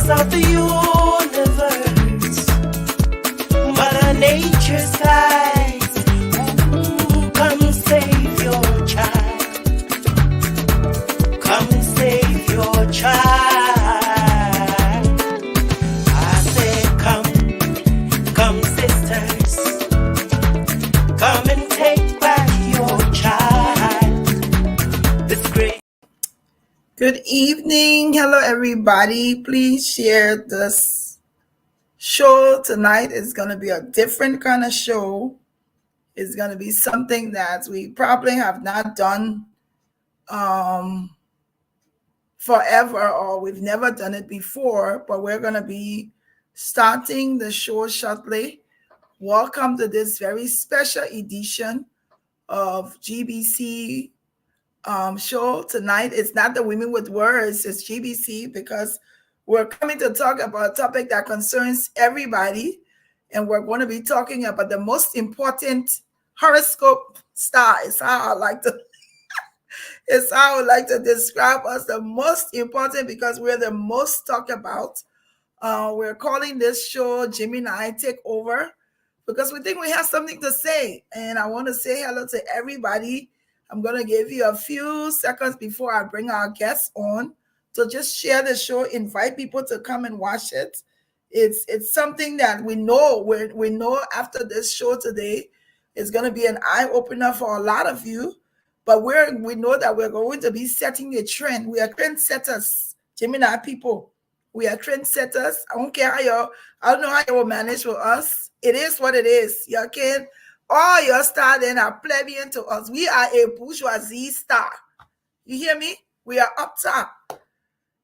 of the universe, Mother Nature sighs. Ooh, come save your child. Come save your child. I say, come sisters, come and take back your child. It's great. Good evening. Hello, everybody. Please share this show tonight. It's going to be a different kind of show. It's going to be something that we probably have not done forever, or we've never done it before, but we're going to be starting the show shortly. Welcome to this very special edition of GeesBeeCee show tonight. It's not the Women with Words, it's GeesBeeCee, because we're coming to talk about a topic that concerns everybody, and we're going to be talking about the most important horoscope star. It's how I like to describe us, the most important, because we're the most talked about. We're calling this show Gemini Takeover because we think we have something to say, and I want to say hello to everybody. I'm going to give you a few seconds before I bring our guests on to just share the show, invite people to come and watch it. It's something that we know. We know after this show today, it's going to be an eye-opener for a lot of you, but we know that we're going to be setting a trend. We are trendsetters, Gemini people. We are trendsetters. I don't know how you will manage with us. It is what it is. You can all your star then are plebeian to us. We are a bourgeoisie star. You hear me? We are up top.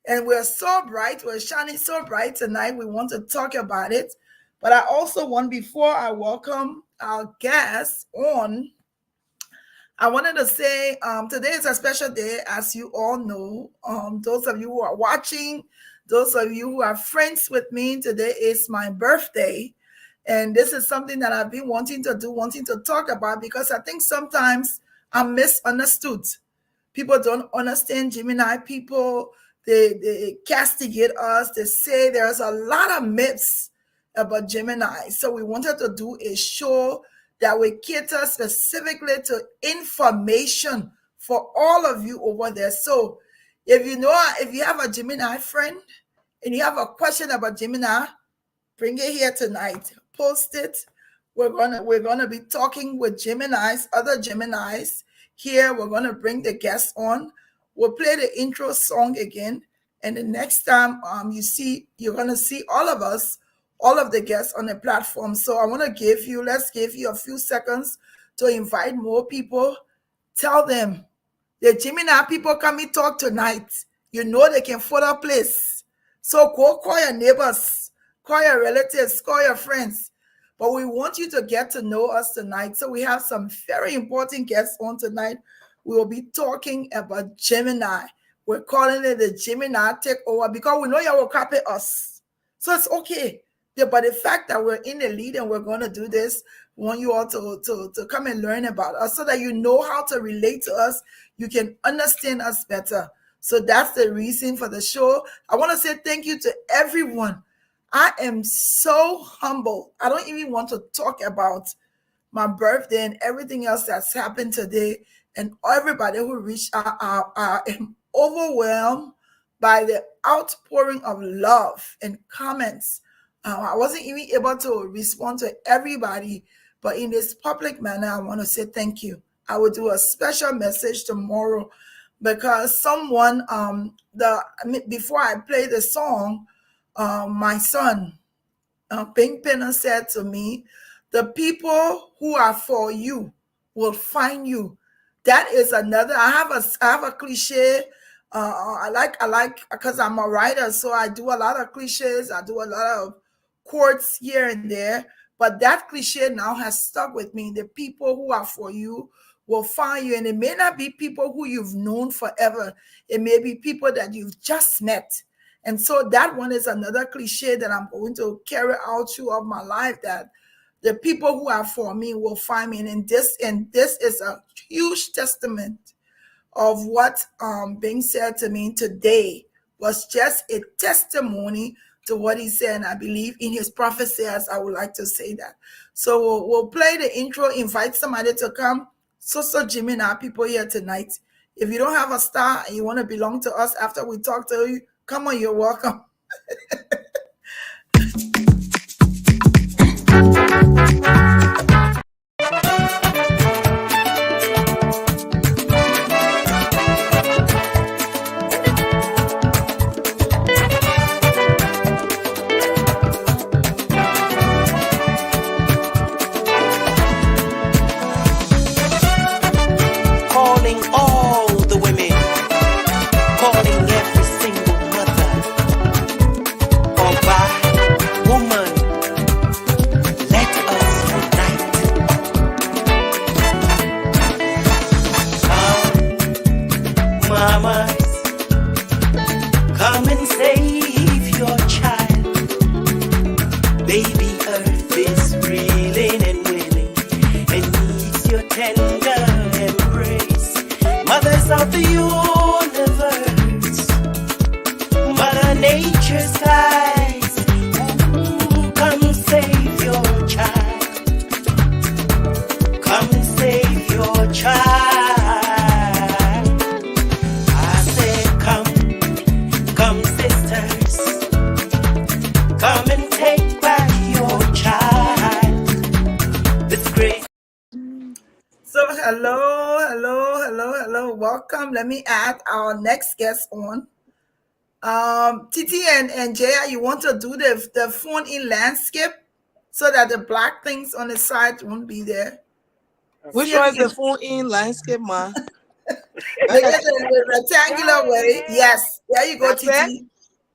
And we're so bright. We're shining so bright tonight. We want to talk about it. But I also want, before I welcome our guests on, I wanted to say today is a special day, as you all know. Those of you who are watching, those of you who are friends with me, today is my birthday. And this is something that I've been wanting to talk about, because I think sometimes I'm misunderstood. People don't understand Gemini people. They castigate us. They say there's a lot of myths about Gemini. So we wanted to do a show that will cater specifically to information for all of you over there. So if you have a Gemini friend and you have a question about Gemini, bring it here tonight. Post it. We're gonna be talking with Geminis, other Geminis here. We're gonna bring the guests on. We'll play the intro song again, and the next time you're gonna see all of us, all of the guests on the platform. So I want to let's give you a few seconds to invite more people. Tell them the Gemini people come and talk tonight. You know they can afford a place. So go call your neighbors, call your relatives, call your friends. But we want you to get to know us tonight. So we have some very important guests on tonight. We will be talking about Gemini. We're calling it the Gemini Takeover because we know you will copy us. So it's okay. Yeah, but the fact that we're in the lead and we're going to do this, we want you all to come and learn about us so that you know how to relate to us. You can understand us better. So that's the reason for the show. I want to say thank you to everyone. I am so humble. I don't even want to talk about my birthday and everything else that's happened today. And everybody who reached out, I am overwhelmed by the outpouring of love and comments. I wasn't even able to respond to everybody, but in this public manner, I want to say thank you. I will do a special message tomorrow because someone, before I play the song, my son, Pink Penner, said to me, "The people who are for you will find you." That is another. I have a cliche. I like because I'm a writer, so I do a lot of cliches. I do a lot of quotes here and there. But that cliche now has stuck with me. The people who are for you will find you, and it may not be people who you've known forever. It may be people that you've just met. And so that one is another cliche that I'm going to carry out throughout my life, that the people who are for me will find me. And this is a huge testament of what being said to me today was just a testimony to what he said, and I believe in his prophecy, as I would like to say that. So we'll play the intro, invite somebody to come. So Gemini people here tonight. If you don't have a star and you want to belong to us after we talk to you, come on, you're welcome. Calling all the women, calling every single mother. Oba, woman, let us unite. Come, mamas, come and save your child. Baby Earth is reeling and wailing and needs your tender embrace. Mothers of the universe, Mother Nature's eyes. Ooh, come save your child. Come save your child. I said, come sisters, come and take back your child. This great. So hello. Welcome. Let me add our next guest on. Titi and Jaya, you want to do the phone in landscape so that the black things on the side won't be there. Which one is the phone in landscape, man? They get the rectangular way. Yes. There you go, That's Titi. it?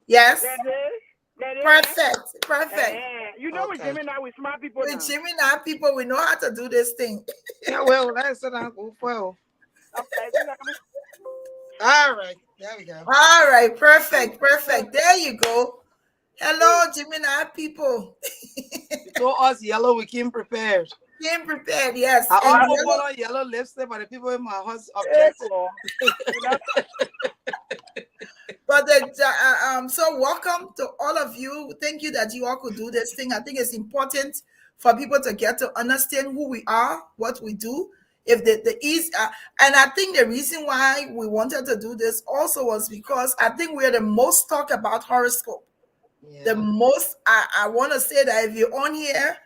Yes. That is. Perfect. You know, with Okay. Gemini, with smart people now. With Gemini people, we know how to do this thing. Yeah, well, that's what I'm going for. Okay, All right, there we go. All right, perfect. There you go. Hello, Gemini people. You told us yellow, we came prepared. Came prepared, yes. I And also yellow- put on yellow lipstick, but the people in my house objected. But so welcome to all of you. Thank you that you all could do this thing. I think it's important for people to get to understand who we are, what we do. If the ease, and I think the reason why we wanted to do this also was because I think we're the most talk about horoscope. Yeah. The most. I want to say that if you're on here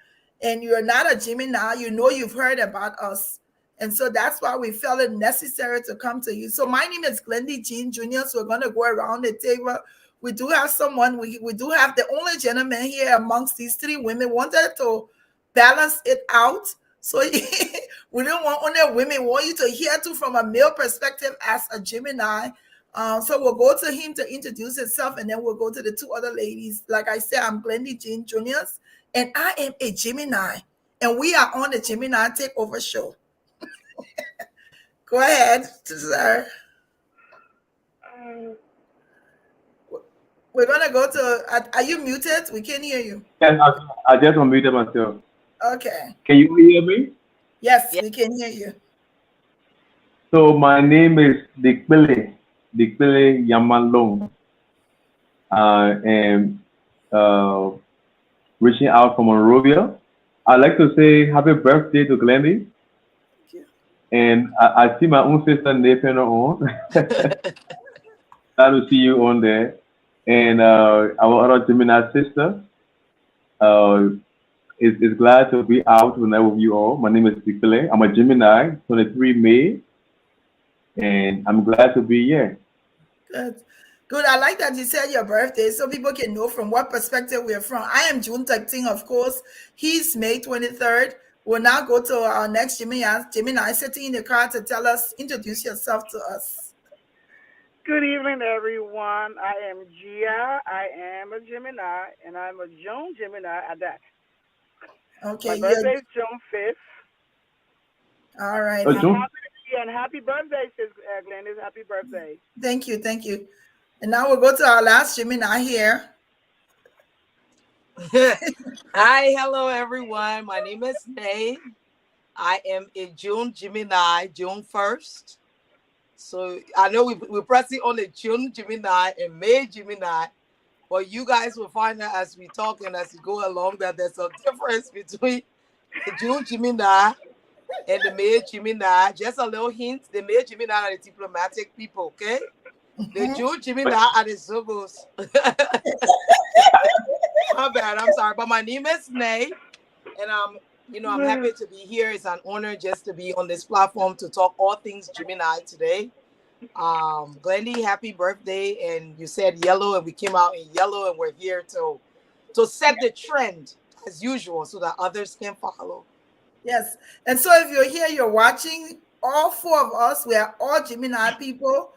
and you're not a Gemini, you know you've heard about us. And so that's why we felt it necessary to come to you. So my name is Glendy Jean Jr. So we're going to go around the table. We do have someone, we do have the only gentleman here amongst these three women wanted to balance it out. So we don't want only women, we want you to hear too from a male perspective as a Gemini. So we'll go to him to introduce himself, and then we'll go to the two other ladies. Like I said, I'm Glendy Jean Jr. and I am a Gemini. And we are on the Gemini Takeover Show. Go ahead, sir. We're gonna go to. Are you muted? We can't hear you. Yes, I just unmuted myself. Okay. Can you hear me? Yes, we can hear you. So my name is Dikbele Yamalong. And reaching out from Monrovia. I'd like to say happy birthday to Glendy. And I see my own sister Nathan on. Glad to see you on there. And our other Gemini sister is glad to be out tonight with you all. My name is Dikbele. I'm a Gemini, 23 May. And I'm glad to be here. Good. I like that you said your birthday so people can know from what perspective we're from. I am June 13, of course. He's May 23rd. We'll now go to our next Gemini sitting in the car to tell us, introduce yourself to us. Good evening, everyone. I am Gia. I am a Gemini, and I'm a June Gemini at that. Okay. My birthday is June 5th. All right. And happy birthday, Sis Glennis. Happy birthday. Thank you. And now we'll go to our last Gemini here. Hi, hello everyone. My name is Nay. I am a June Gemini, June 1st. So I know we're pressing on the June Gemini and May Gemini. But you guys will find out as we talk and as we go along that there's a difference between the June Gemini and the May Gemini. Just a little hint: the May Gemini are the diplomatic people, okay? The June Gemini are the Zogos. My bad. I'm sorry, but my name is Nay, and I'm happy to be here. It's an honor just to be on this platform to talk all things Gemini today. Glendy, happy birthday! And you said yellow, and we came out in yellow, and we're here to set the trend as usual, so that others can follow. Yes, and so if you're here, you're watching. All four of us, we are all Gemini people.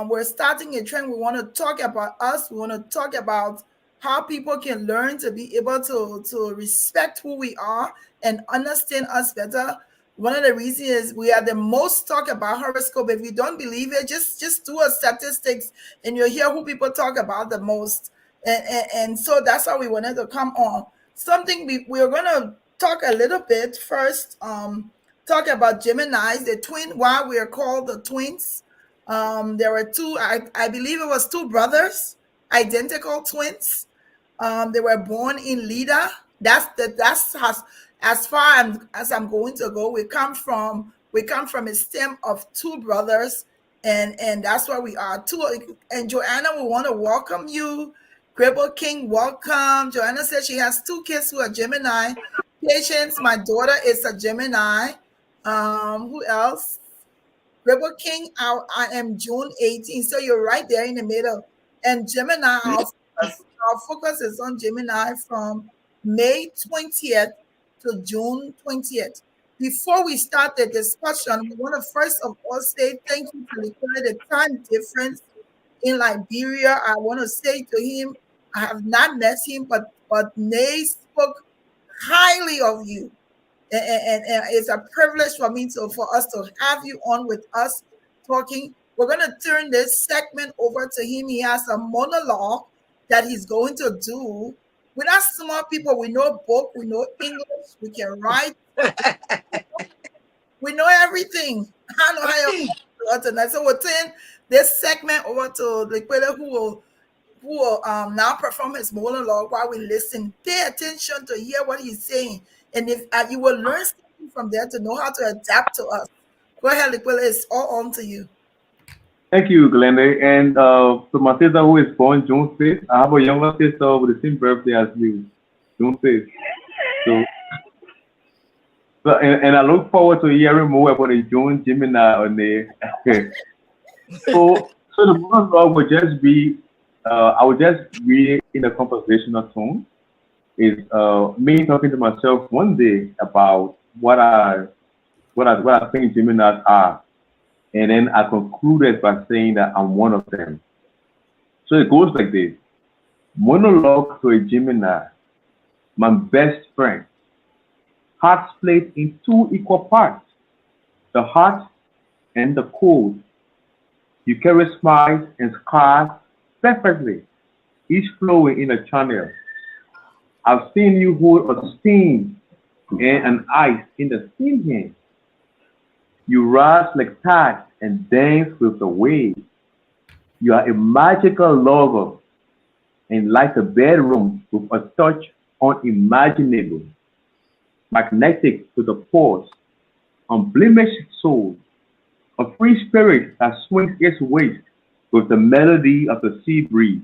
We're starting a trend. We want to talk about us. We want to talk about how people can learn to be able to respect who we are and understand us better. One of the reasons is we are the most talk about horoscope. If you don't believe it, just do a statistics and you'll hear who people talk about the most. And so that's how we wanted to come on. Something we're going to talk a little bit first, talk about Geminis, the twin, why we are called the twins. There were two, I believe it was two brothers, identical twins. They were born in Lida. That's as far as I'm going to go. We come from a stem of two brothers, and that's where we are. Two. And Joanna, we want to welcome you. Gribble King, welcome. Joanna says she has two kids who are Gemini. Patience, my daughter is a Gemini. Who else? Gribble King, I am June 18th. So you're right there in the middle. And Gemini, our focus is on Gemini from May 20th to June 20th. Before we start the discussion, we want to first of all say thank you to the time difference in Liberia. I want to say to him, I have not met him, but Nay spoke highly of you. And it's a privilege for us to have you on with us talking. We're going to turn this segment over to him. He has a monologue that he's going to do. We're not smart people. We know book, we know English, we can write. We know everything. I know how you tonight. So we'll turn this segment over to Liquida, who will now perform his monologue while we listen. Pay attention to hear what he's saying. And if you will learn something from there to know how to adapt to us. Go ahead, Liquilla. It's all on to you. Thank you, Glenda. And to my sister who is born June 5th, I have a younger sister with the same birthday as you, June 5th. And I look forward to hearing more about the June Gemini on there. So the monologue will just be, I will just read in a conversational tone. Is me talking to myself one day about what I think Geminis are, and then I concluded by saying that I'm one of them. So it goes like this: monologue to a Gemini, my best friend. Heart split in two equal parts, the hot and the cold. You carry smiles and scars perfectly, each flowing in a channel. I've seen you hold a steam and an ice in the same hand. You rise like tides and dance with the waves. You are a magical lover and light a bedroom with a touch unimaginable, magnetic to the pores, unblemished soul, a free spirit that swings its waist with the melody of the sea breeze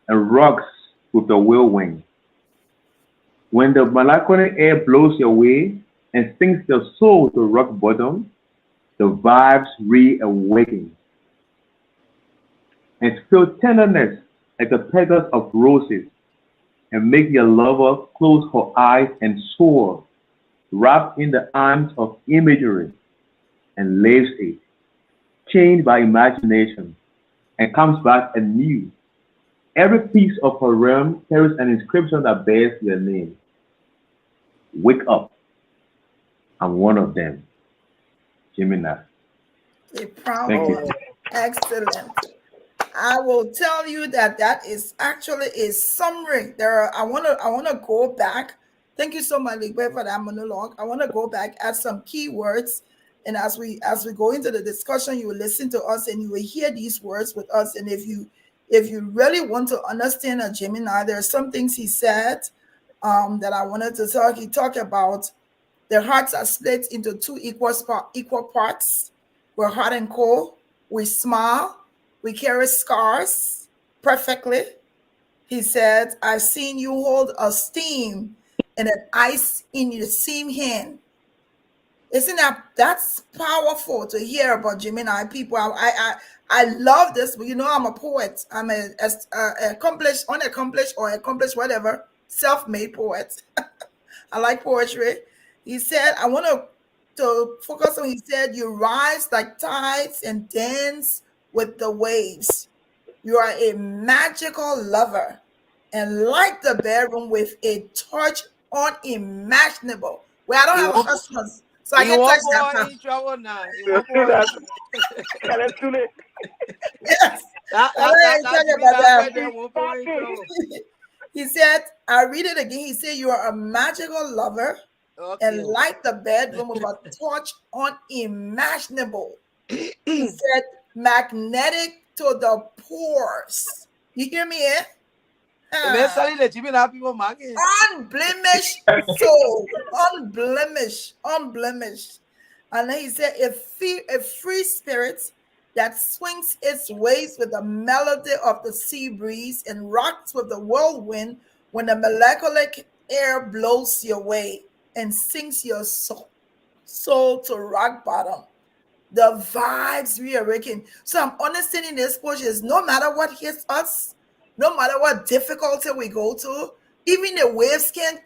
and rocks with the whirlwind. When the melancholy air blows your way and sinks your soul to rock bottom, the vibes reawaken and spill tenderness like the petals of roses and make your lover close her eyes and soar, wrapped in the arms of imagery and leaves it, chained by imagination, and comes back anew. Every piece of her realm carries an inscription that bears your name. Wake up. I'm one of them. Gemini. Thank you. Excellent. I will tell you that is actually a summary. I wanna go back. Thank you so much, Ligbe, for that monologue. I want to go back at some keywords, and as we go into the discussion, you will listen to us and you will hear these words with us. And if If you really want to understand a Gemini, there are some things he said that I wanted to talk. He talked about their hearts are split into two equal parts. We're hot and cold. We smile. We carry scars perfectly. He said, I've seen you hold a steam and an ice in your same hand. Isn't that's powerful to hear about Gemini people? I love this, but you know I'm a poet. I'm a accomplished, unaccomplished, or accomplished whatever, self-made poet. I like poetry. He said, I want to focus on. He said, you rise like tides and dance with the waves. You are a magical lover and light the bedroom with a touch unimaginable. Well, I don't You have a won't, husband, so I you can touch won't that put stuff. in trouble now. You That's won't put in trouble. that's too late. Yes. That, I that, that, ain't that talking Jimmy about that that. right there won't put in trouble. He said, I read it again. He said, you are a magical lover and Okay. light the bedroom with a torch unimaginable. He said, magnetic to the pores. You hear me, eh? Eventually, the Jimmy that people market. Unblemished soul, unblemished. And then he said, a free spirit that swings its ways with the melody of the sea breeze and rocks with the whirlwind when the molecular air blows your way and sinks your soul to rock bottom. The vibes reawaken. So I'm understanding this portion is no matter what hits us, no matter what difficulty we go to, even the waves can't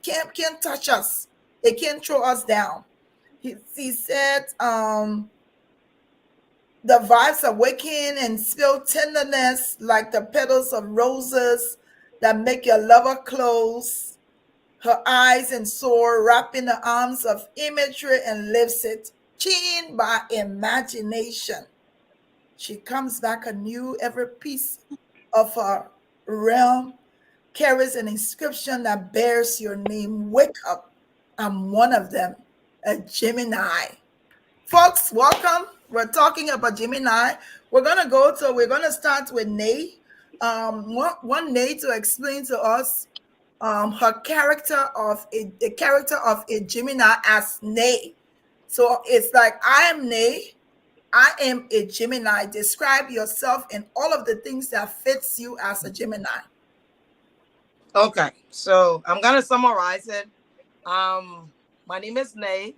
touch us. They can't throw us down. He said, the vibes awaken and spill tenderness like the petals of roses that make your lover close her eyes and soar, wrap in the arms of imagery and lifts it, chained by imagination. She comes back anew. Every piece of her realm carries an inscription that bears your name. Wake up. I'm one of them, a Gemini. Folks, welcome. We're talking about Gemini. We're gonna start with Nay. One Nay to explain to us her the character of a Gemini as Nay. So it's like I am Nay. I am a Gemini. Describe yourself and all of the things that fits you as a Gemini. Okay, so I'm gonna summarize it. My name is Nay.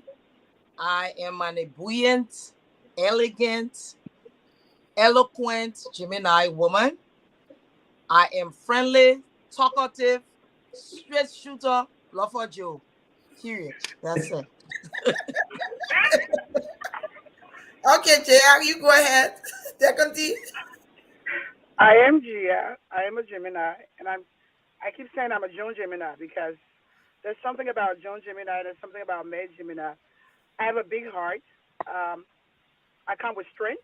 I am an ebullient, elegant, eloquent Gemini woman. I am friendly, talkative, straight shooter, love for Joe. Period. That's it. Okay, JR, you go ahead. Secondly, I am Gia. I am a Gemini, and I keep saying I'm a June Gemini because there's something about June Gemini. There's something about May Gemini. I have a big heart. I come with strength.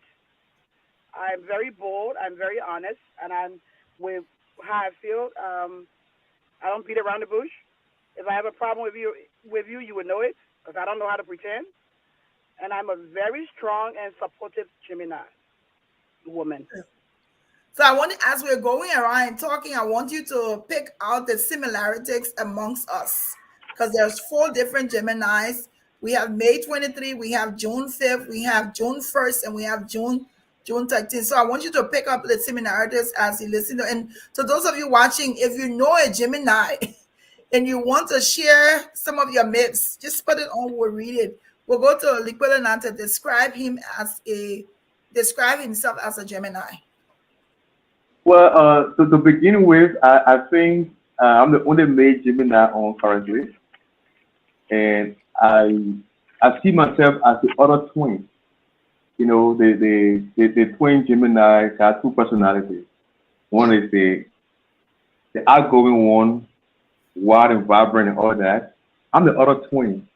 I'm very bold. I'm very honest, and I'm with how I feel. I don't beat around the bush. If I have a problem with you, you would know it because I don't know how to pretend. And I'm a very strong and supportive Gemini woman. so I want to, as we're going around and talking, I want you to pick out the similarities amongst us because there's 4 different Geminis. We have May 23, we have June 5th, we have June 1st, and we have June 13th. So I want you to pick up the similarities as you listen to. And to those of you watching, if you know a Gemini and you want to share some of your myths, just put it on. We'll read it. We'll go to Liquidanan to describe himself as a Gemini. Well, to begin with, I think I'm the only male Gemini on currently, and I see myself as the other twin. You know, the twin Geminis have 2 personalities. One is the outgoing one, wild and vibrant and all that. I'm the other twin,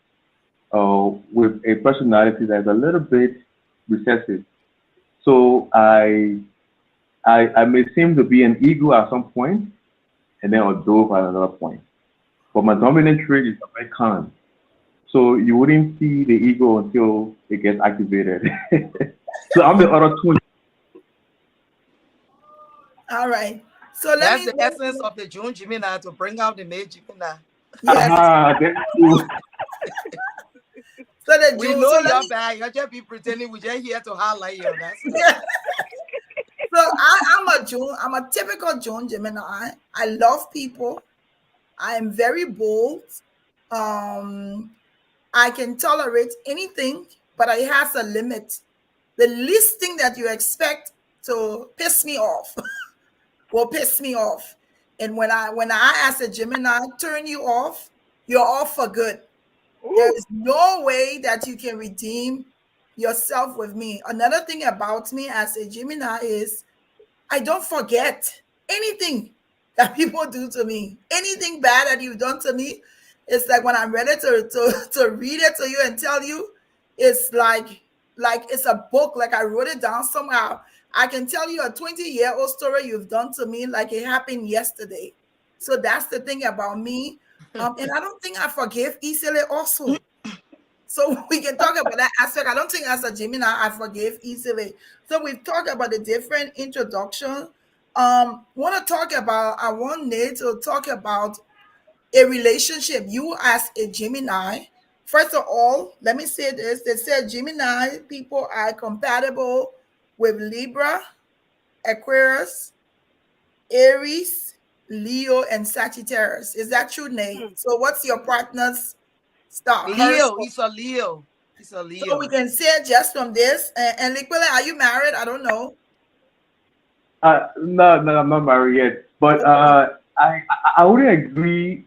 with a personality that's a little bit recessive. So I may seem to be an ego at some point, and then a dove at another point. But my dominant trait is very calm. So you wouldn't see the ego until it gets activated. So I'm the other twin. All right. So That's the essence of the June Gemini, to bring out the May Gemini. yes. That's true. So the We June. know So let you're me. bad. You're just be pretending we're just here to highlight you. That's it. Yeah. So I'm a June. I'm a typical June Gemini. I love people. I am very bold. Um, I can tolerate anything, but it has a limit. The least thing that you expect to piss me off will piss me off. And when I as a Gemini turn you off, you're off for good. There Ooh. is no way that you can redeem yourself with me. Another thing about me as a Gemini is I don't forget anything that people do to me. Anything bad that you've done to me, it's like when I'm ready to read it to you and tell you, it's like it's a book, like I wrote it down somehow. I can tell you a 20-year-old story you've done to me like it happened yesterday. So that's the thing about me. And I don't think I forgive easily also. So we can talk about that aspect. I don't think as a Gemini I forgive easily. So we've talked about the different introduction. Want to talk about, I want Nate to talk about a relationship. You as a Gemini, first of all, let me say this. They said Gemini people are compatible with Libra, Aquarius, Aries, Leo, and Sagittarius. Is that true, Nate? Hmm. So what's your partner's star? Her Leo, star? he's a Leo. He's a So we Leo. can say just from this. And Liquila, are you married? I don't know. No, no, I'm not married yet. But Okay. I wouldn't agree,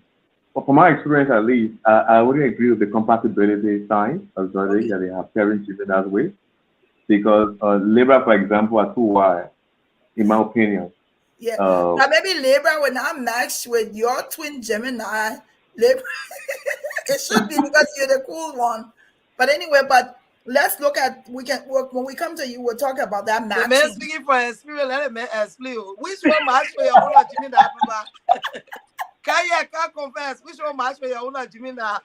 or from my experience at least, I wouldn't agree with the compatibility sign of zodiac Okay. that they have parents in that way. Because Libra, for example, are too wide, in my opinion. Yeah. Uh, Now maybe Libra will not match with your twin Gemini. Libra, it should be because you're the cool one. But anyway, but let's look at when we come to you, we'll talk about that The man matching. speaking for experience, let the man explain. Which one match for your own Gemini, Papa? Can't confess. Which one match for your own Gemini?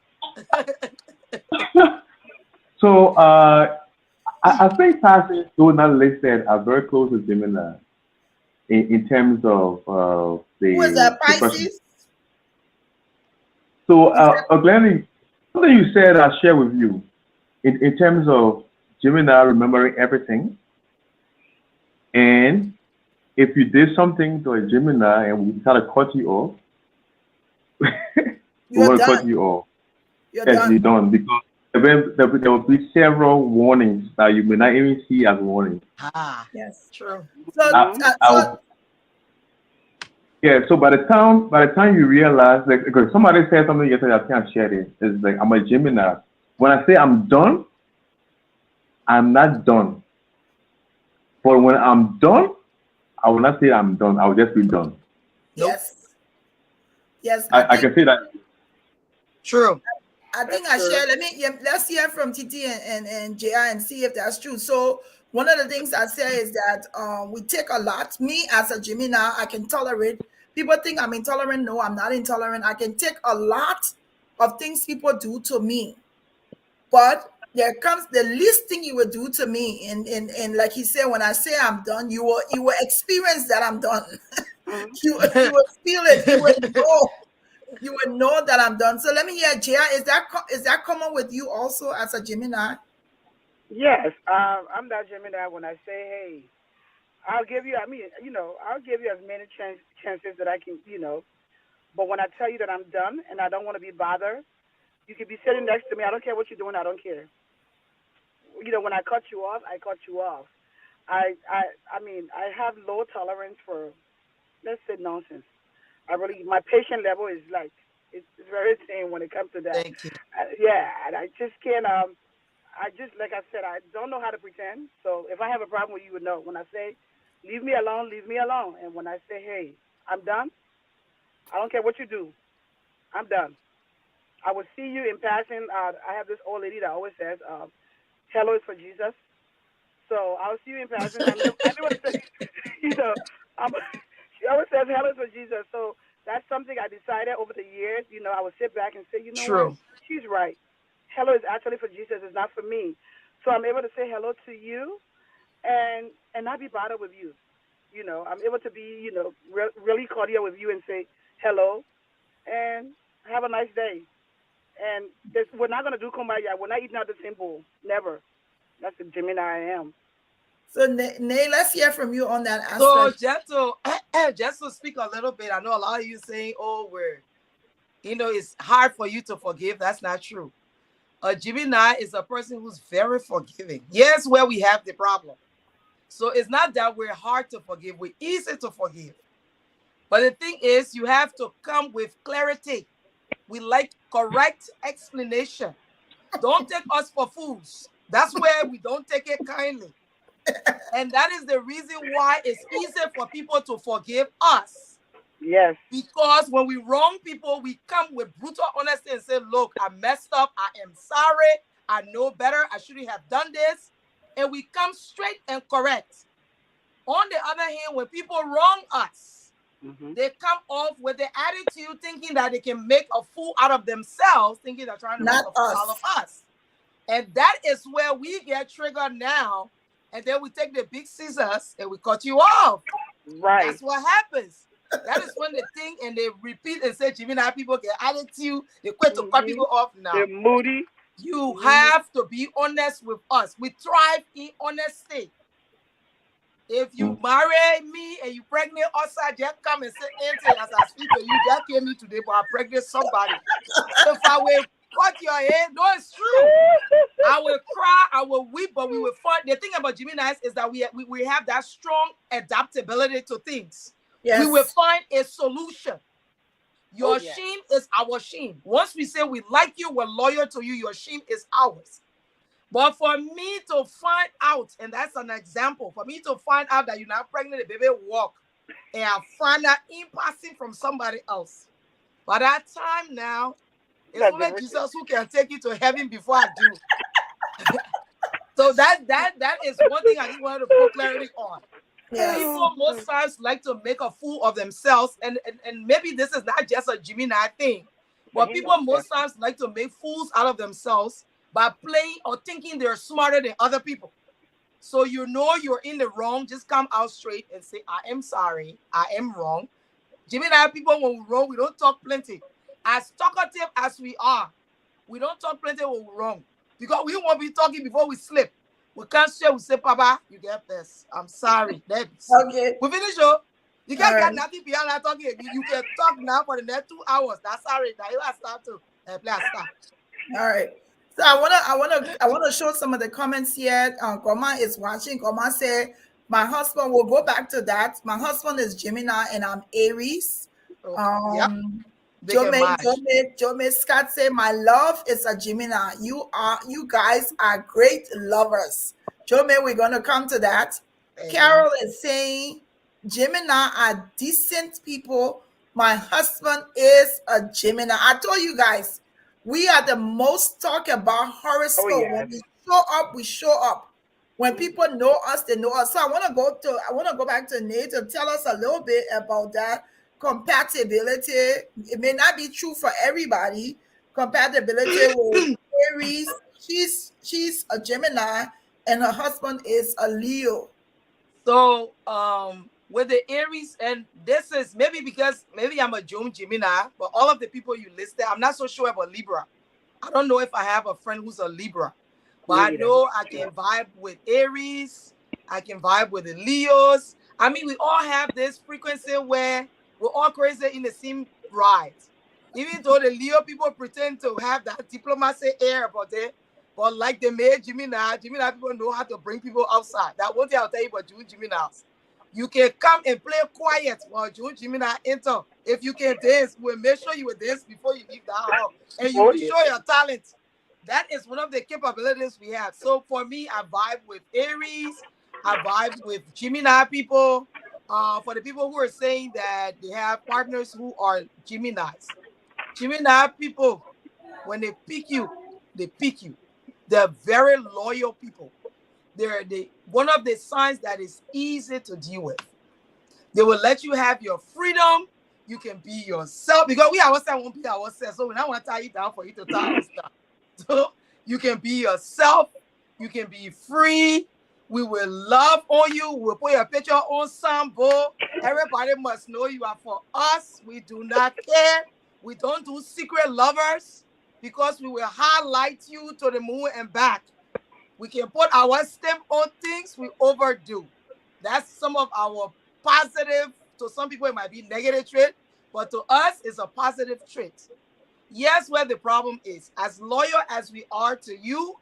so I think passes, though not listed, are very close to Gemini in terms of Who is the that? person. Pisces? So, You said Glennie, something you said, I'll share with you in terms of Gemini remembering everything. And if you did something to a Gemini and we kind of cut you off, we you're want to cut done. you off. You're Yes, done. you don't, because there will be several warnings that you may not even see as warnings. Ah, Yes. true. So I, Mm-hmm. so I'll, yeah, so by the time you realize, like, because somebody said something yesterday, I can't share it. It's like I'm a Gemini. When I say I'm done, I'm not done. But when I'm done, I will not say I'm done. I will just be done. Nope. yes. Yes, I can say that. True. I That's think I true. share. Let's hear from Titi and JR and see if that's true. So one of the things I say is that we take a lot. Me as a Gemini, I can tolerate. People think I'm intolerant. No, I'm not intolerant. I can take a lot of things people do to me, but there comes the least thing you will do to me, and like he said, when I say I'm done, you will experience that I'm done. Mm-hmm. You will feel it. You will know. You would know that I'm done. So let me hear, Jia. Is that common with you also as a Gemini? Yes, I'm that Gemini. When I say, hey, I'll give you, I mean, I'll give you as many chances that I can, but when I tell you that I'm done and I don't want to be bothered, you could be sitting next to me. I don't care what you're doing. I don't care. When I cut you off, I cut you off. I mean, I have low tolerance for, let's say, nonsense. My patient level is like, it's very thin when it comes to that. Thank you. Yeah, and I just can't, I just, like I said, I don't know how to pretend. So if I have a problem with you, would know. When I say, leave me alone, leave me alone. And when I say, hey, I'm done, I don't care what you do, I'm done. I will see you in passing. I have this old lady that always says, hello is for Jesus. So I'll see you in passing. I never say, you know, I'm, she always says hello is for Jesus. So that's something I decided over the years. I would sit back and say, you know what? True. She's right. Hello is actually for Jesus. It's not for me. So I'm able to say hello to you and not be bothered with you. I'm able to be, really cordial with you and say hello and have a nice day. And we're not gonna do kumbaya. We're not eating out the same bowl. Never. That's the Gemini I am. So, Nay, let's hear from you on that aspect. So just to speak a little bit, I know a lot of you saying, "Oh, it's hard for you to forgive." That's not true. A Gemini is a person who's very forgiving. Here's where we have the problem. So it's not that we're hard to forgive; we're easy to forgive. But the thing is, you have to come with clarity. We like correct explanation. Don't take us for fools. That's where we don't take it kindly. And that is the reason why it's easier for people to forgive us. Yes. Because when we wrong people, we come with brutal honesty and say, look, I messed up. I am sorry. I know better. I shouldn't have done this. And we come straight and correct. On the other hand, when people wrong us, they come off with the attitude thinking that they can make a fool out of themselves, thinking they're trying to make a fool out of us. And that is where we get triggered now. And then we take the big scissors and we cut you off. Right. That's what happens. That is when they think and they repeat and say, Gemini people get attitude. They quit to cut people off now. They're moody. You have to be honest with us. We thrive in honesty. If you marry me and you pregnant outside, just come and sit in as I speak to you. Just came me today, but I pregnant somebody. If I will cut your head, no, it's true. I will cry, I will weep, but we will find. The thing about Geminis is that we have that strong adaptability to things. Yes. We will find a solution. Your shame is our shame. Once we say we like you, we're loyal to you, your shame is ours. But for me to find out, and that's an example, for me to find out that you're not pregnant, the baby walk, and I find out in passing from somebody else. By that time now, it's only Jesus who can take you to heaven before I do. So that is one thing I just wanted to put clarity on. Yes. People most times like to make a fool of themselves, and maybe this is not just a Gemini thing, but people most times like to make fools out of themselves by playing or thinking they're smarter than other people. So you know you're in the wrong, just come out straight and say, I am sorry, I am wrong. Gemini people, when we're wrong, we don't talk plenty. As talkative as we are, we don't talk plenty when we're wrong. Because we won't be talking before we slip. We can't share, we say, Papa, you get this. I'm sorry. Okay. We finish, oh. You can't get nothing beyond that talking. You can talk now for the next 2 hours. That's sorry. Now you start to play a start. All right. So I wanna show some of the comments here. Goma is watching. Goma said, my husband, we'll go back to that. My husband is Gemini and I'm Aries. Jome Scott said, my love is a Gemini. You guys are great lovers. Jome, we're gonna come to that. Carol is saying, Gemini are decent people. My husband is a Gemini. I told you guys, we are the most talk about horoscope. When we show up. When people know us, they know us. So I want to go back to Nate to tell us a little bit about that compatibility. It may not be true for everybody. Compatibility with Aries. She's a Gemini and her husband is a Leo. So with the Aries, and this is maybe because maybe I'm a June Gemini, but all of the people you listed, I'm not so sure about Libra. I don't know if I have a friend who's a Libra, but I know I can vibe with Aries. I can vibe with the Leos. I mean, we all have this frequency where we're all crazy in the same ride. Even though the Leo people pretend to have that diplomacy air about it, but like they made Gemini people know how to bring people outside. That one thing I'll tell you about June Geminis. You can come and play quiet while June Gemini enter. If you can dance, we'll make sure you will dance before you leave the house. And you will show your talent. That is one of the capabilities we have. So for me, I vibe with Aries. I vibe with Gemini people. For the people who are saying that they have partners who are Geminis. Gemini people, when they pick you, they pick you. They're very loyal people. They're one of the signs that is easy to deal with. They will let you have your freedom. You can be yourself because we ourselves won't be ourselves. So we don't want to tie you down for you to tie us down. So you can be yourself. You can be free. We will love on you. We'll put your picture on Sambo. Everybody must know you are for us. We do not care. We don't do secret lovers because we will highlight you to the moon and back. We can put our stamp on things we overdo. That's some of our positive, to some people it might be negative trait, but to us it's a positive trait. Yes, where the problem is, as loyal as we are to you,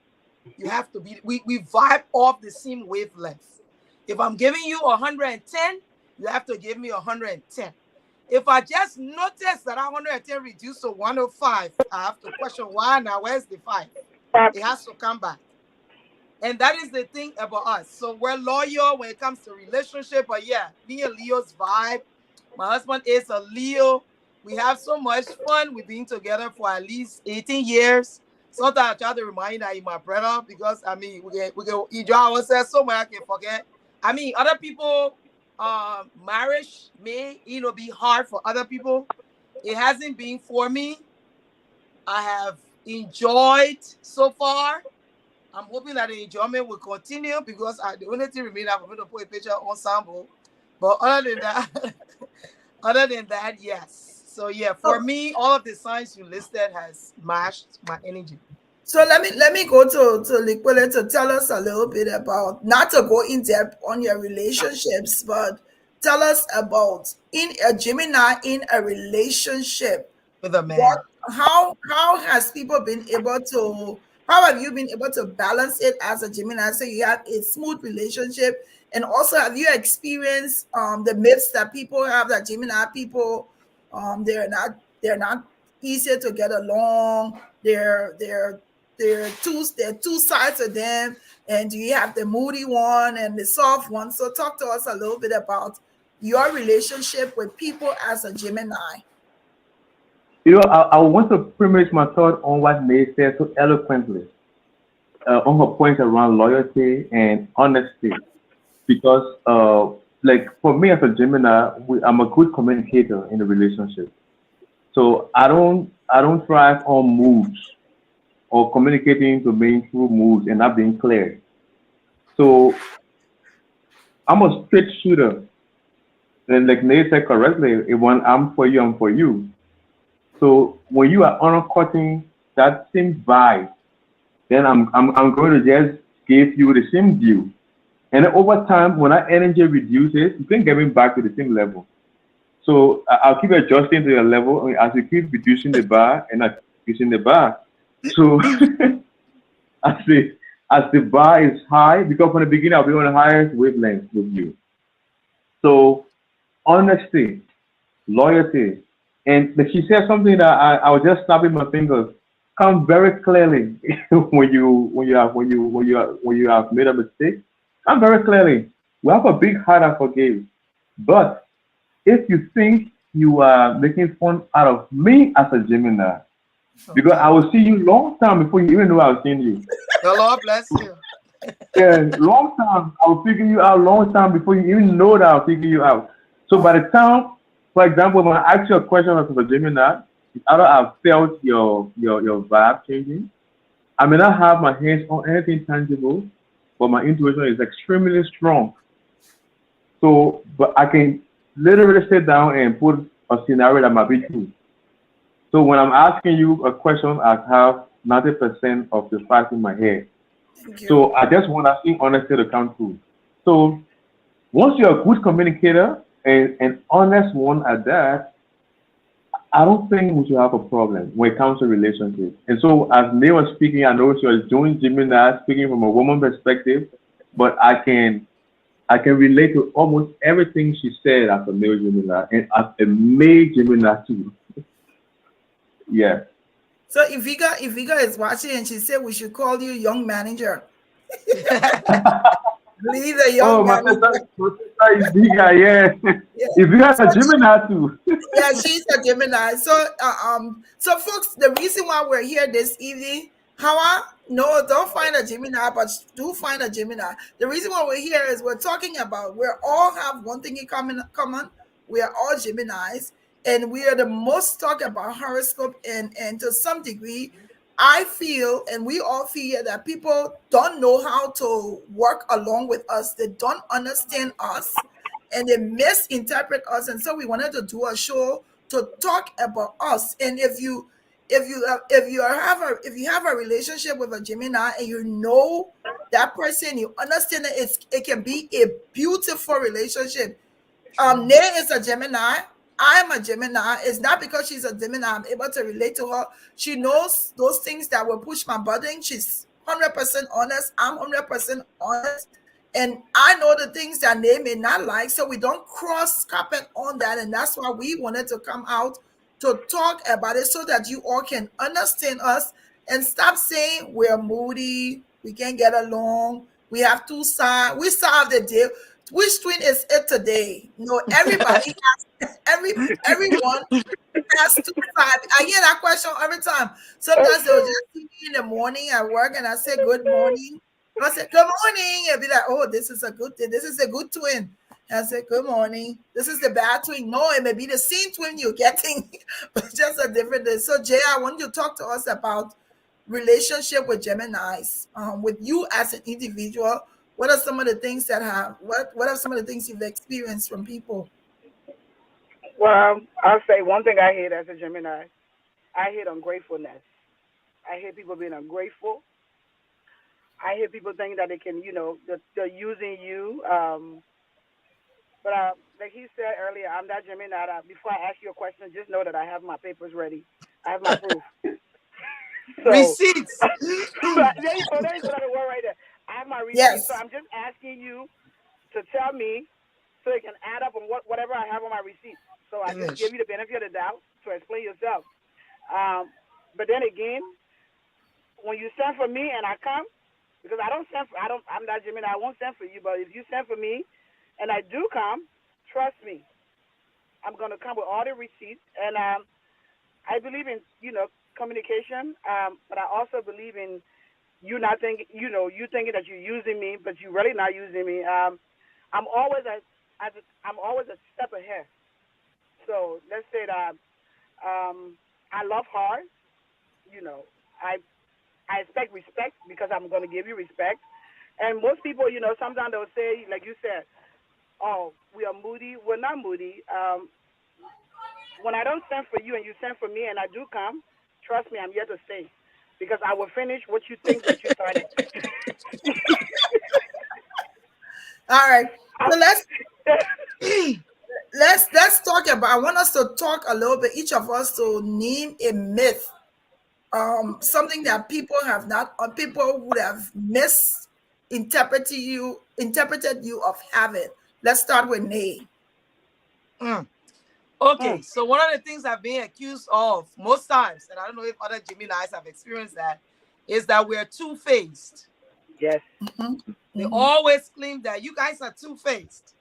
you have to be, we vibe off the same wavelength. If I'm giving you 110, you have to give me 110. If I just notice that 110 reduced to 105, I have to question why now, where's the 5? It has to come back. And that is the thing about us. So we're loyal when it comes to relationship. But yeah, me and Leo's vibe. My husband is a Leo. We have so much fun. We've been together for at least 18 years. Sometimes I try to remind that he's my brother because I mean we get enjoy ourselves so much I can forget. I mean other people marriage may be hard for other people. It hasn't been for me. I have enjoyed so far. I'm hoping that the enjoyment will continue because the only thing remains I'm going to put a picture on Sambo. But other than that, yes. So yeah, for me, all of the signs you listed has matched my energy. So let me go to Liquila to tell us a little bit about, not to go in depth on your relationships, but tell us about in a Gemini in a relationship With a man. how has people been able to, how have you been able to balance it as a Gemini so you have a smooth relationship, and also have you experienced the myths that people have that Gemini people they're not easier to get along, they're two sides of them, and do you have the moody one and the soft one? So talk to us a little bit about your relationship with people as a Gemini. I want to premise my thought on what May said so eloquently on her point around loyalty and honesty. Because, like, for me as a Gemini, I'm a good communicator in a relationship. So I don't thrive on moods or communicating to me through moods and not being clear. So I'm a straight shooter. And like Nate said correctly, when I'm for you, I'm for you. So when you are undercutting that same vibe, then I'm going to just give you the same view. And then over time, when that energy reduces, you can get me back to the same level. So I'll keep adjusting to your level as you keep reducing the bar and I keep reducing the bar. So as the bar is high, because from the beginning I'll be on the highest wavelength with you. So honesty, loyalty, and she said something that I was just snapping my fingers. Come very clearly when you have made a mistake. Come very clearly. We have a big heart I forgive. But if you think you are making fun out of me as a Gemini, because I will see you long time before you even know I was seeing you. The Lord bless you. Yeah, long time. I will figure you out long time before you even know that I'll figure you out. So by the time, for example, when I ask you a question as a Gemini, it's either I've felt your vibe changing. I may not have my hands on anything tangible, but my intuition is extremely strong. So, but I can literally sit down and put a scenario that might be true. So when I'm asking you a question, I have 90% of the facts in my head. So I just want to see honesty to come true. So once you're a good communicator and an honest one at that, I don't think we should have a problem when it comes to relationships. And so as May was speaking, I know she was doing Gemini, speaking from a woman perspective, but I can relate to almost everything she said as a male Gemini and as a male Gemini too. Yeah. So Iviga is watching and she said we should call you young manager. Leave the young manager. My sister is bigger, yeah. If you have a Gemini too. Yeah, she's a Gemini. So so folks, the reason why we're here this evening, no, don't find a Gemini, but do find a Gemini. The reason why we're here is we're talking about, we all have one thing in common. We are all Geminis, and we are the most talk about horoscope, and to some degree, I feel, and we all feel, that people don't know how to work along with us. They don't understand us, and they misinterpret us. And so we wanted to do a show to talk about us. And if you have a relationship with a Gemini and you know that person, you understand that it can be a beautiful relationship. Nay is a Gemini. I'm a Gemini. It's not because she's a Gemini I'm able to relate to her. She knows those things that will push my button. She's 100% honest. I'm 100% honest. And I know the things that they may not like. So we don't cross carpet on that. And that's why we wanted to come out to talk about it so that you all can understand us and stop saying we're moody, we can't get along, we have two sides, we solve the deal. Which twin is it today? No, everybody has everyone has two sides. I hear that question every time. Sometimes they'll just see me in the morning at work and I say good morning. I say good morning and be like, oh, this is a good thing. This is a good twin. And I say good morning. This is the bad twin. No, it may be the same twin you're getting, but just a different day. So Jay, I want you to talk to us about relationship with Geminis. With you as an individual, what are some of the things that have what are some of the things you've experienced from people? Well, I'll say one thing I hate as a Gemini. I hate ungratefulness. I hate people being ungrateful. I hate people thinking that they can, they're using you. But like he said earlier, I'm that Gemini. Before I ask you a question, just know that I have my papers ready. I have my proof. So Receipts. there you go. There's another word right there. I have my receipt. So Yes. I'm just asking you to tell me so it can add up on whatever I have on my receipt. So I just give you the benefit of the doubt to explain yourself. But then again, when you send for me and I come, because I'm not Gemini, I won't send for you, but if you send for me and I do come, trust me, I'm going to come with all the receipts. And I believe in, communication, but I also believe in you not thinking, you thinking that you're using me, but you're really not using me. I'm always I'm always a step ahead. So let's say that I love hard. I expect respect because I'm going to give you respect. And most people, sometimes they'll say, like you said, oh, we are moody. We're not moody. When I don't send for you and you send for me and I do come, trust me, I'm here to stay because I will finish what you think that you started. All right. So let's talk about. I want us to talk a little bit. Each of us to name a myth, something that people have not, or people would have interpreted you of having. Let's start with Nay. Okay, so one of the things I've been accused of most times, and I don't know if other Geminis have experienced that, is that we're two-faced. Yes. They always claim that you guys are two-faced.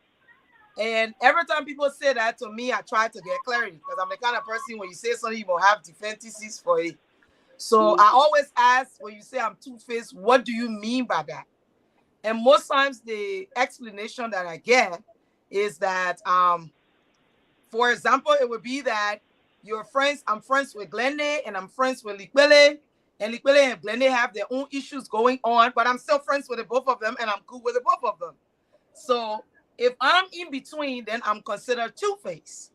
And every time people say that to me, I try to get clarity because I'm the kind of person when you say something, you will have defenses for it. So I always ask when you say I'm two-faced, what do you mean by that? And most times the explanation that I get is that, for example, it would be that I'm friends with Glende and I'm friends with Likwele, and Likwele and Glende have their own issues going on, but I'm still friends with the both of them and I'm cool with the both of them. So if I'm in between, then I'm considered two-faced.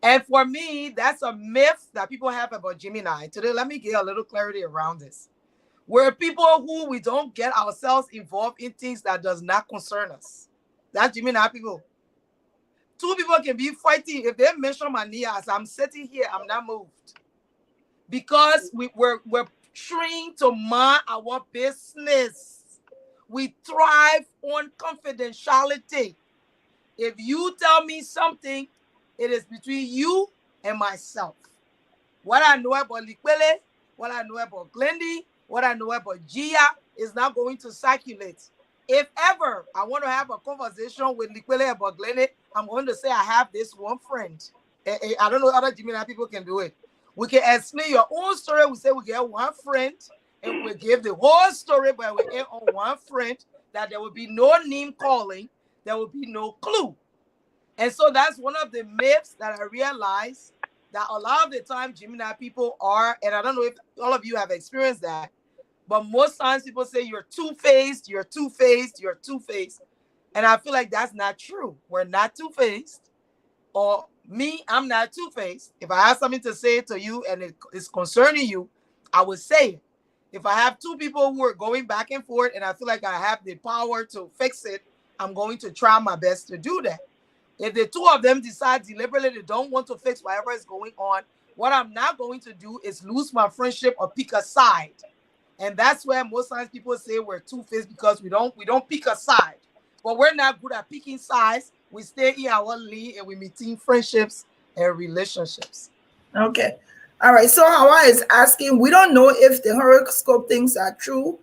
And for me, that's a myth that people have about Gemini. Today, let me get a little clarity around this. We're people who we don't get ourselves involved in things that does not concern us. That's Gemini people. Two people can be fighting. If they mention my knee as I'm sitting here, I'm not moved. Because we're trained to mind our business. We thrive on confidentiality. If you tell me something, it is between you and myself. What I know about Likwele, what I know about Glendy, what I know about Gia is not going to circulate. If ever I want to have a conversation with Likwele about Glendy, I'm going to say I have this one friend. I don't know other Gemini people can do it. We can explain your own story. We say we get one friend and we give the whole story, but we end on one friend that there will be no name calling. There will be no clue. And so that's one of the myths that I realized that a lot of the time Gemini people are, and I don't know if all of you have experienced that, but most times people say you're two-faced, you're two-faced, you're two-faced. And I feel like that's not true. We're not two-faced. Or me, I'm not two-faced. If I have something to say to you and it is concerning you, I would say it. If I have two people who are going back and forth and I feel like I have the power to fix it, I'm going to try my best to do that. If the two of them decide deliberately they don't want to fix whatever is going on, what I'm not going to do is lose my friendship or pick a side. And that's where most times people say we're two-faced, because we don't pick a side. But we're not good at picking sides. We stay in our lane and we maintain friendships and relationships. Okay. All right. So Hawa is asking, we don't know if the horoscope things are true,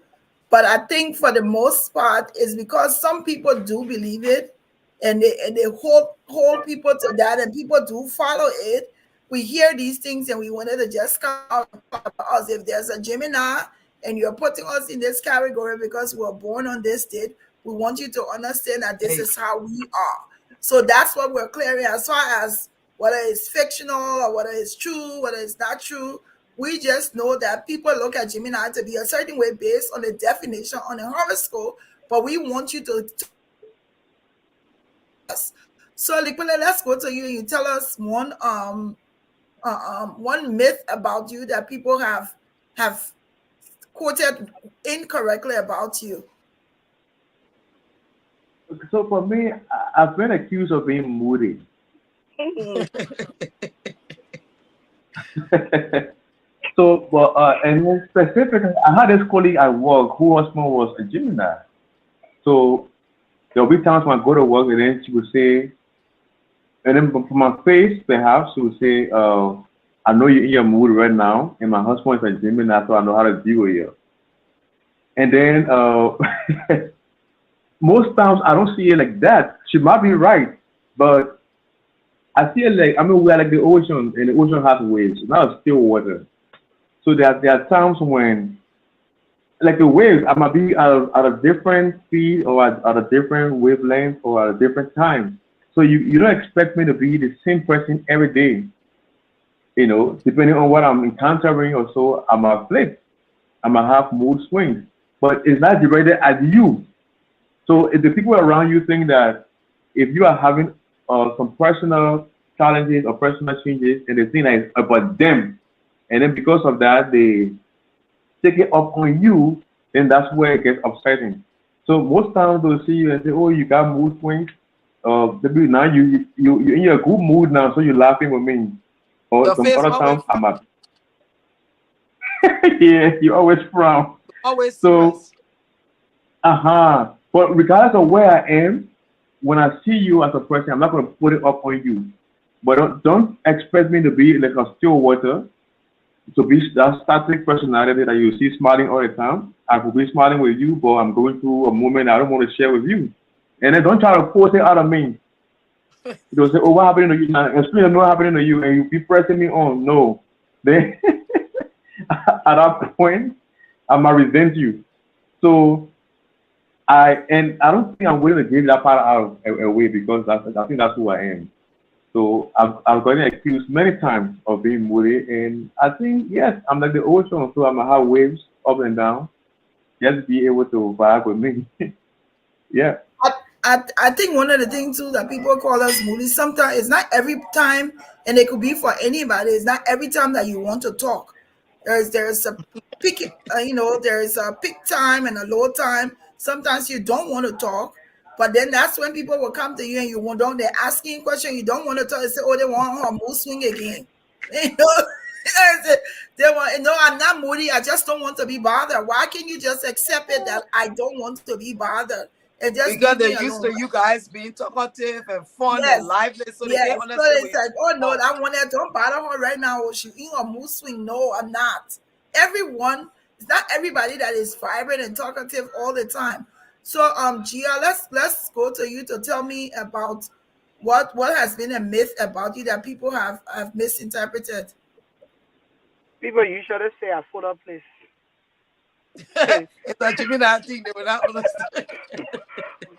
but I think for the most part it's because some people do believe it, and they hold people to that, and people do follow it. We hear these things and we wanted to just come out and talk about us. If there's a Gemini and you're putting us in this category because we were born on this date, we want you to understand that this is how we are. So that's what we're clearing. As far as whether it's fictional or whether it's true, whether it's not true, we just know that people look at Gemini to be a certain way based on the definition on the horoscope, but we want you to us. So Liquila, let's go to you. You tell us one myth about you that people have quoted incorrectly about you. So for me, I've been accused of being moody. So, but and then specifically, I had this colleague at work who was a Gemini. So there'll be times when I go to work and then she would say, and then from my face, perhaps she would say, I know you're in your mood right now, and my husband is a Gemini, so I know how to deal with you. And then most times I don't see it like that. She might be right, but I see it like, I mean, we're like the ocean, and the ocean has waves. Now it's still water. So there are times when, like the waves, I might be at a different speed or at a different wavelength or at a different time. So you don't expect me to be the same person every day. You know, depending on what I'm encountering or so, I might flip. I might have mood swings. But it's not directed at you. So if the people around you think that if you are having some personal challenges or personal changes and they think that it's about them, and then because of that they take it up on you, then that's where it gets upsetting. So most times they'll see you and say, "Oh, you got mood swings. Maybe now you're in a good mood now, so you're laughing with me." Or Your some face other always times I'm up. Yeah, you always frown. always So stressed. But regardless of where I am, when I see you as a person, I'm not going to put it up on you. But don't expect me to be like a still water, to be that static personality that you see smiling all the time. I could be smiling with you, but I'm going through a moment I don't want to share with you. And then don't try to force it out of me. They'll say, "Oh, what happened to you now?" Explain what happening to you, and you be pressing me on. No. Then at that point, I might resent you. So I don't think I'm willing to give that part out away because I think that's who I am. So I've gotten accused many times of being moody, and I think yes, I'm like the ocean, so I'm gonna have waves up and down. Just be able to vibe with me. Yeah. I think one of the things too that people call us moody, sometimes it's not every time, and it could be for anybody. It's not every time that you want to talk. There's a pick, there's a peak time and a low time. Sometimes you don't want to talk, but then that's when people will come to you and you want don't. They're asking questions you don't want to talk. They say, "Oh, they want her mood swing again." You know, they want. No, I'm not moody. I just don't want to be bothered. Why can't you just accept it that I don't want to be bothered and just Because leave they're me used alone? to you guys being talkative and fun and Yes, lively, so they yes. can't So understand it's where you're like, oh no, coming that one there, don't bother her right now. Or she in a mood swing. No, I'm not. Everyone, it's not everybody that is vibrant and talkative all the time. So Gia, let's go to you to tell me about what has been a myth about you that people have misinterpreted. People usually say I foot up place. from. It's a Gemini thing, they will not understand.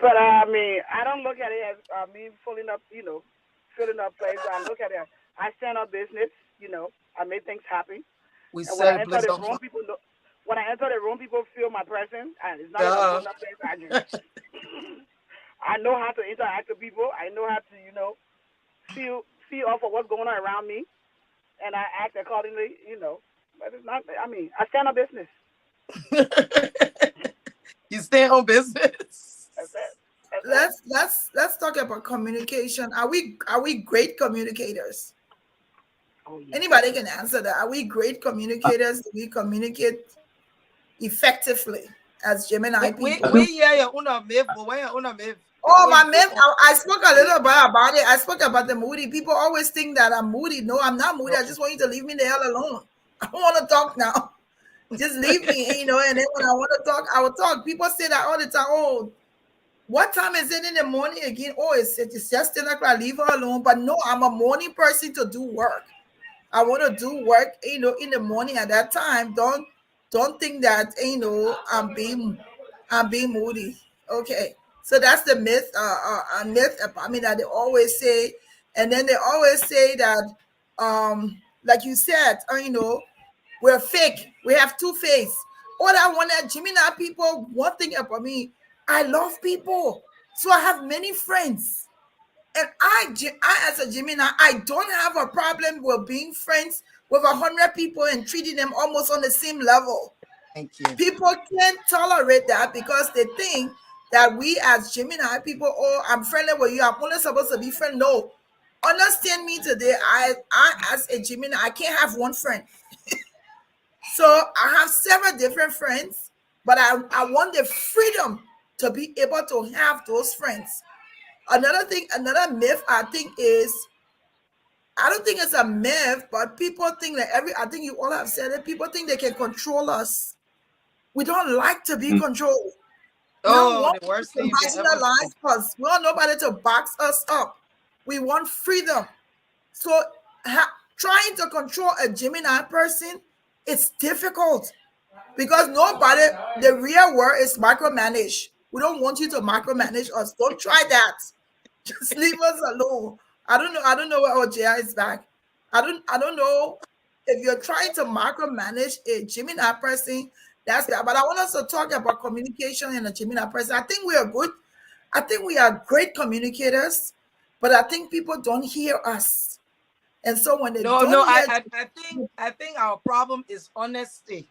But I mean, I don't look at it as me filling up, filling up place. I look at it. I stand on business. You know, I make things happen. We And when I said enter bless the up. room, people know. When I enter the room, people feel my presence, and it's not in a Uh, phone place. I know how to interact with people. I know how to, feel off of what's going on around me, and I act accordingly. But it's not. I mean, I stand on business. you stay on business. That's it. Let's talk about communication. Are we great communicators? Oh, yeah. Anybody can answer that. Are we great communicators? Do we communicate effectively as Gemini people? We hear your own myth, but when your own myth. Oh, my man, I spoke a little bit about it. I spoke about the moody. People always think that I'm moody. No, I'm not moody. I just want you to leave me the hell alone. I don't want to talk now. Just leave me, and then when I want to talk, I will talk. People say that all the time. Oh, what time is it in the morning again? Oh, it's just 10 o'clock. Leave her alone. But no, I'm a morning person to do work. I want to do work, in the morning at that time. Don't think that, I'm being moody. Okay. So that's the myth, myth about me that they always say. And then they always say that, like you said, we're fake. We have two faces. All I want that Gemini people, one thing about me, I love people. So I have many friends. And I as a Gemini, I don't have a problem with being friends with 100 people and treating them almost on the same level. Thank you. People can't tolerate that because they think that we as Gemini people, oh, I'm friendly with you, I'm only supposed to be friend. No. Understand me today. I as a Gemini, I can't have one friend. So I have several different friends, but I want the freedom to be able to have those friends. Another myth I think is, I don't think it's a myth, but people think that I think you all have said it, people think they can control us. We don't like to be controlled. Oh, the worst thing you can ever do. Us. We want nobody to box us up. We want freedom. So trying to control a Gemini person, it's difficult because the real word is micromanage. We don't want you to micromanage us. Don't try that. Just leave us alone. I don't know where OJI is back. I don't know if you're trying to micromanage a Gemini person. That's bad. But I want us to talk about communication in a Gemini person. I think we are good. I think we are great communicators, but I think people don't hear us. And so when they I think our problem is honesty.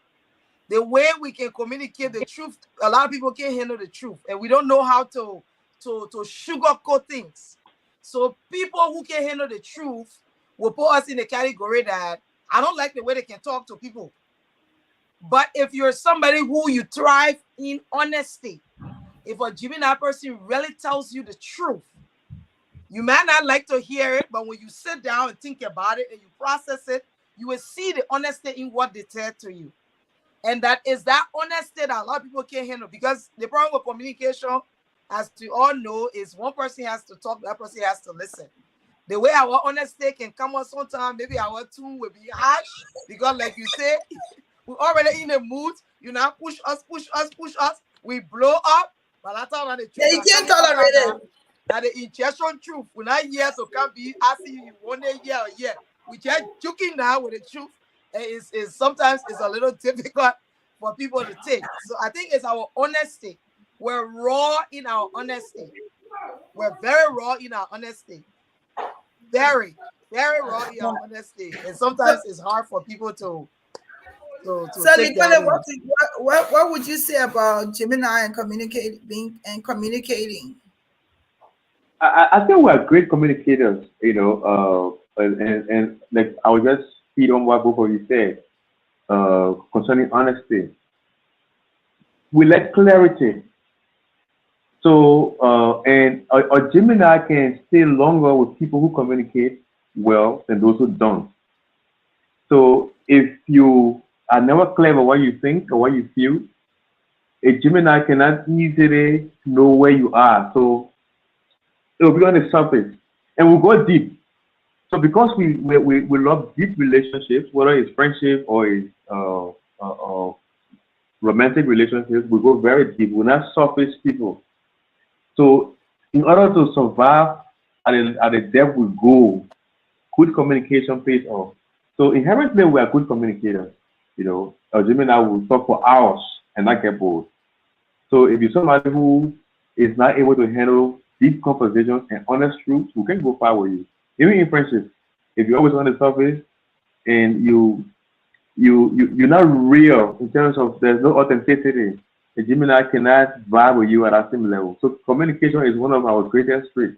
The way we can communicate the truth, a lot of people can't handle the truth, and we don't know how to sugarcoat things. So people who can handle the truth will put us in the category that I don't like the way they can talk to people. But if you're somebody who you thrive in honesty, if a Gemini person really tells you the truth, you might not like to hear it, but when you sit down and think about it and you process it, you will see the honesty in what they said to you. And that is that honesty that a lot of people can't handle, because the problem with communication, as we all know, is one person has to talk, the other person has to listen. The way our honesty can come on sometimes, maybe our tune will be harsh, because like you say, we're already in the mood, push us, we blow up, but that's all the truth. Yeah, you can't tolerate it. That the ingestion truth, we're not here to come be asking you one day, yeah. We just joking now with the truth. Is sometimes it's a little difficult for people to take. So I think it's our honesty. We're raw in our honesty. We're very raw in our honesty. Very, very raw in our honesty. And sometimes it's hard for people to so take that. What would you say about Gemini and communicating? I think we're great communicators, and like I will just feed on what both of you said concerning honesty. We like clarity. So, and a Gemini can stay longer with people who communicate well than those who don't. So, if you are never clear about what you think or what you feel, a Gemini cannot easily know where you are. So, it will be on the surface and we'll go deep. So because we love deep relationships, whether it's friendship or it's romantic relationships, we go very deep. We're not surface people. So in order to survive at the depth we go, good communication pays off. So inherently, we are good communicators. A Gemini will talk for hours and not get bored. So if you're somebody who is not able to handle deep conversations and honest truths, we can go far with you. Even in friendships, if you're always on the surface and you're not real in terms of there's no authenticity, a Gemini cannot vibe with you at that same level. So communication is one of our greatest traits.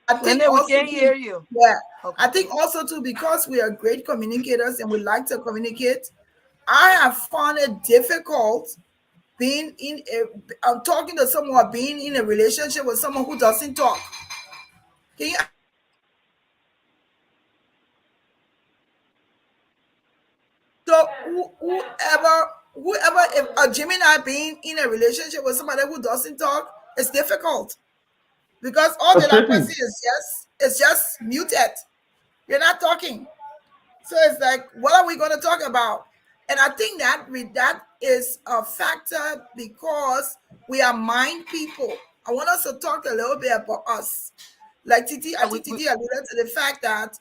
I think Nene, we also can't too, hear you. yeah, Okay. I think also too, because we are great communicators and we like to communicate, I have found it difficult being in a I'm talking to someone, being in a relationship with someone who doesn't talk. Can you so whoever if a Gemini being in a relationship with somebody who doesn't talk, it's difficult because all the that person Frustrating. is just muted. You're not talking. So it's like, what are we going to talk about? And I think that is a factor because we are mind people. I want us to talk a little bit about us. Like Titi, I Yeah, think Titi alluded to the fact that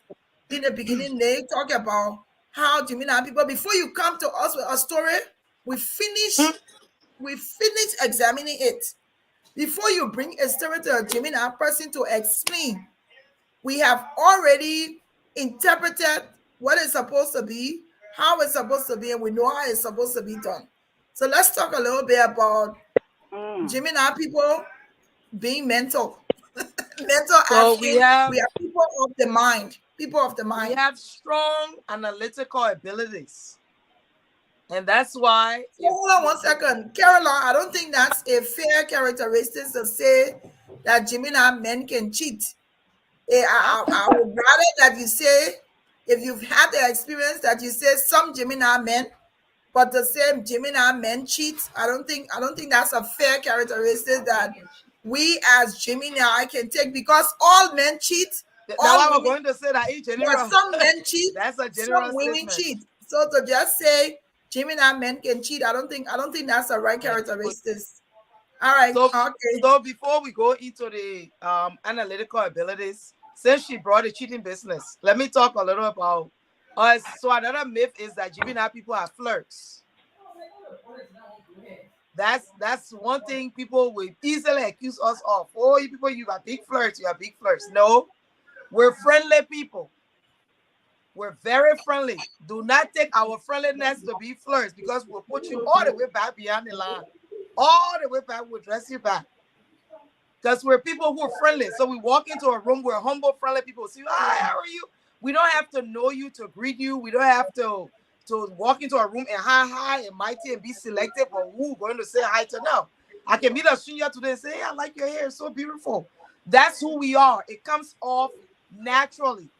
in the beginning they talk about how Gemini people, before you come to us with a story, we finish we finish examining it. Before you bring a story to a Gemini person to explain, we have already interpreted what it's supposed to be, how it's supposed to be, and we know how it's supposed to be done. So let's talk a little bit about Mm. Gemini people being mental. Mental as so we in have we are people of the mind. People of the we mind. have strong analytical abilities, and that's why So hold on 1 second. Caroline, I don't think that's a fair characteristic to say that Gemini men can cheat. I would rather that you say, if you've had the experience, that you say some Gemini men, but the same Gemini men cheat. I don't think that's a fair characteristic that we as Gemini can take because all men cheat, that's all why we're women. going to say that in Yeah, general. some men cheat, That's a some general women statement. cheat. So to just say Gemini men can cheat, I don't think that's the right Right. characteristic. All right, So, okay. so before we go into the analytical abilities, since she brought the cheating business, let me talk a little about us. So another myth is that Gemini people are flirts. That's one thing people will easily accuse us of. Oh, you people, you are big flirts. You are big flirts. No, we're friendly people. We're very friendly. Do not take our friendliness to be flirts because we'll put you all the way back beyond the line. All the way back, we'll dress you back. Because we're people who are friendly. So we walk into a room, we're humble, friendly people. See, hi, how are you? We don't have to know you to greet you. We don't have to walk into a room and hi and mighty and be selective for who we're going to say hi to now. I can meet a senior today and say, hey, I like your hair, it's so beautiful. That's who we are. It comes off naturally.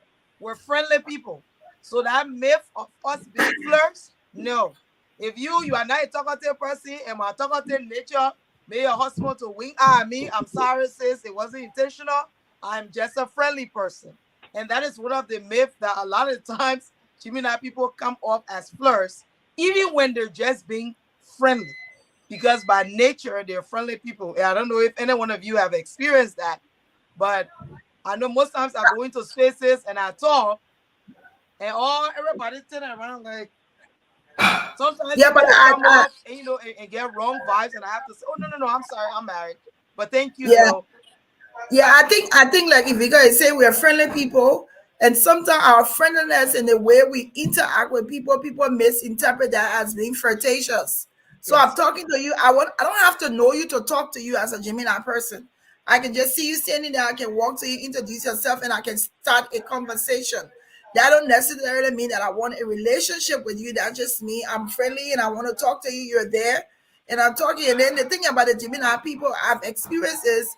We're friendly people. So that myth of us being flirts, no. If you are not a talkative person and my talkative nature, may your husband to wink at me. I'm sorry, sis. It wasn't intentional. I'm just a friendly person. And that is one of the myths that a lot of times Gemini people come off as flirts, even when they're just being friendly. Because by nature, they're friendly people. And I don't know if any one of you have experienced that, but I know most times I go into spaces and I talk, and everybody turn around like, sometimes Yeah, but people will come off and and get wrong vibes, and I have to say, "Oh no, I'm sorry, I'm married." But thank you yeah. though. Yeah, I think like if we guys say we are friendly people, and sometimes our friendliness and the way we interact with people, people misinterpret that as being flirtatious. So I'm Yes. talking to you. I don't have to know you to talk to you as a Gemini person. I can just see you standing there. I can walk to you, introduce yourself, and I can start a conversation. That don't necessarily mean that I want a relationship with you. That just means I'm friendly and I want to talk to you. You're there, and I'm talking. And then the thing about the Gemini people I've experienced is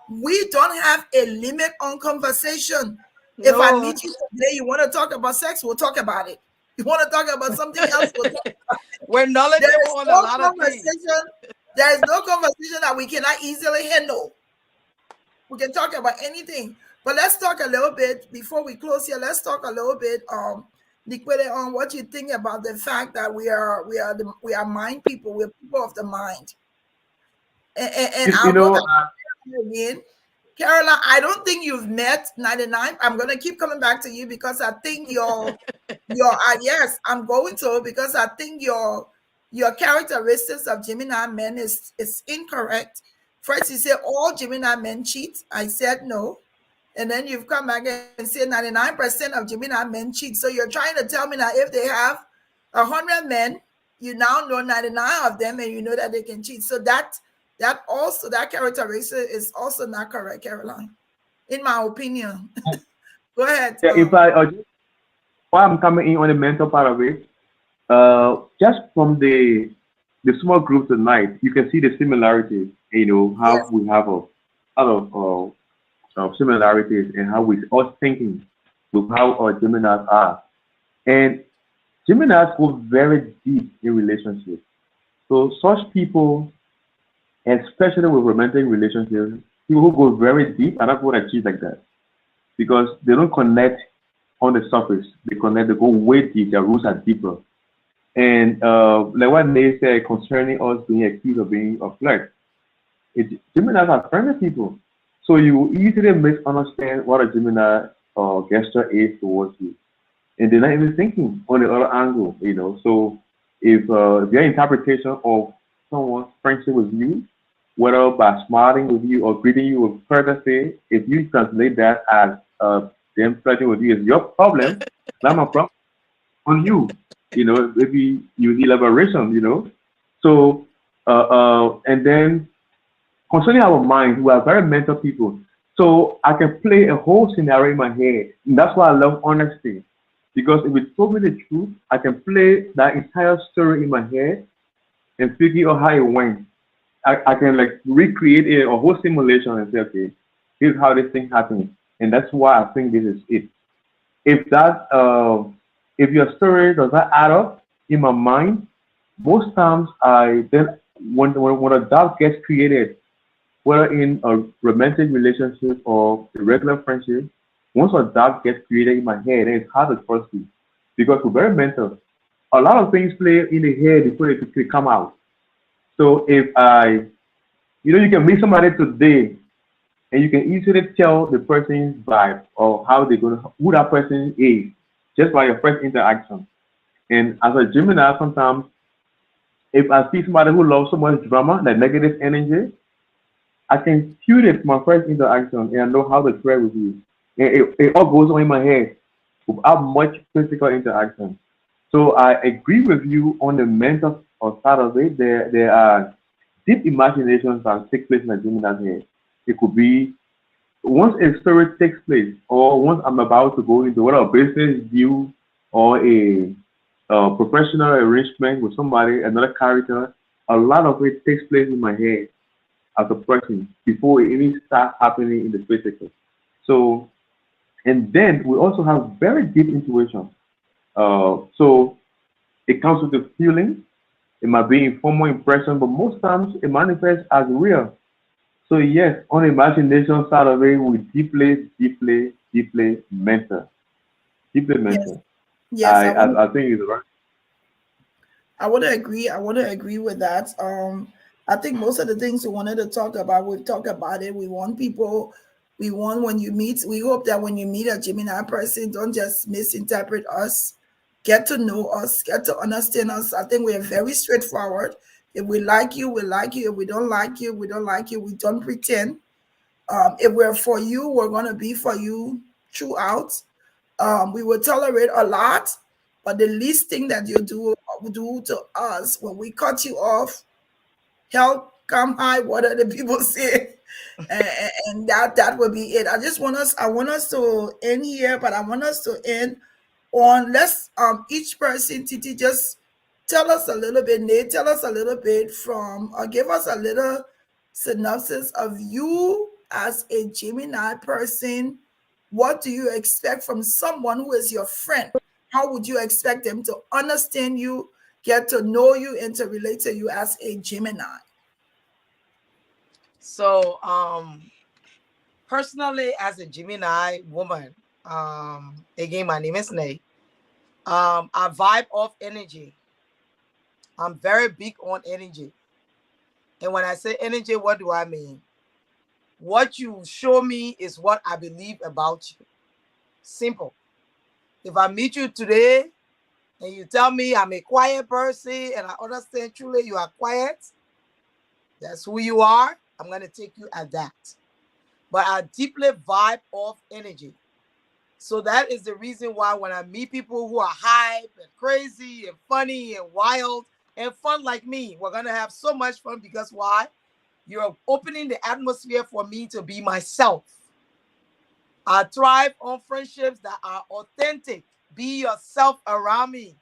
we don't have a limit on conversation. If I No, meet you today, you want to talk about sex, we'll talk about it. You want to talk about something else, we'll talk about it. we're There knowledgeable is on a no lot of things. conversation. There is no conversation that we cannot easily handle. We can talk about anything. But let's talk a little bit before we close here. Let's talk a little bit, Liquid, on what you think about the fact that we are mind people. We're people of the mind. And You, I'll you go know, back. uh, again. Caroline, I don't think you've met 99. I'm gonna keep coming back to you because I think your yes, I'm going to because I think your characteristics of Gemini men is incorrect. First, you say all Gemini men cheat. I said no. And then you've come back and said 99% of Gemini men cheat. So you're trying to tell me that if they have 100 men, you now know 99 of them and you know that they can cheat. So that characteristic is also not correct, Caroline, in my opinion. Go ahead. Yeah, if while I'm coming in on the mental part of it, just from the small group tonight, you can see the similarities. You know how Yes. we have a lot of similarities in how we are thinking with how our Geminis are, and Geminis go very deep in relationships. So such people, especially with romantic relationships, people who go very deep are not going to achieve like that because they don't connect on the surface. They connect, they go way deep. Their roots are deeper. And like what Nate said concerning us being accused of being a flirt, Geminis are friendly people. So you easily misunderstand what a Gemini gesture is towards you. And they're not even thinking on the other angle, you know. So if their interpretation of someone's friendship with you, whether by smiling with you or greeting you with courtesy, if you translate that as them flirting with you is your problem, not my problem on you. You know, maybe you need elaboration, you know. So and then concerning our minds, we are very mental people. So I can play a whole scenario in my head. And that's why I love honesty. Because if you told me the truth, I can play that entire story in my head and figure out how it went. I can like recreate a whole simulation and say, okay, here's how this thing happened. And that's why I think this is it. If that if your story does not add up in my mind, most times I then when a doubt gets created, whether in a romantic relationship or a regular friendship, once a doubt gets created in my head, then it's hard to trust you because we're very mental. A lot of things play in the head before they come out. So if you can meet somebody today and you can easily tell the person's vibe or how they're gonna, who that person is, just by your first interaction. And as a Gemini, sometimes if I see somebody who loves so much drama, like negative energy, I can feel it from my first interaction and I know how to trade with you. And it all goes on in my head without much physical interaction. So I agree with you on the mental side of it. There are deep imaginations that take place in a Gemini's head. It could be once a story takes place, or once I'm about to go into whether a business deal or a professional arrangement with somebody, another character, a lot of it takes place in my head as a person before it even starts happening in the physical. So, and then we also have very deep intuition. So it comes with the feeling. It might be informal impression, but most times it manifests as real. So yes, on the imagination side of it, we deeply mental, deeply Yes. mental. Yes, I think it's right. I want to agree. I want to agree with that. I think most of the things we wanted to talk about, we've talked about it. We want people, we want when you meet, we hope that when you meet a Gemini person, don't just misinterpret us. Get to know us, get to understand us. I think we are very straightforward. If we like you, we like you. If we don't like you, we don't like you. We don't pretend. If we're for you, we're going to be for you throughout. We will tolerate a lot, but the least thing that you do to us when we cut you off, help come high, what are the people say? And that will be it. I want us to end here, but I want us to end on let's each person, Titi, just tell us a little bit, Nate, tell us a little bit from give us a little synopsis of you as a Gemini person. What do you expect from someone who is your friend? How would you expect them to understand you, get to know you, and to relate to you as a Gemini? So, personally, as a Gemini woman, again, my name is Nay. I vibe off energy. I'm very big on energy. And when I say energy, what do I mean? What you show me is what I believe about you. Simple. If I meet you today and you tell me I'm a quiet person and I understand truly you are quiet, that's who you are, I'm going to take you at that. But I deeply vibe off energy. So that is the reason why when I meet people who are hype and crazy and funny and wild and fun like me, we're going to have so much fun because why? You're opening the atmosphere for me to be myself. I thrive on friendships that are authentic. Be yourself around me.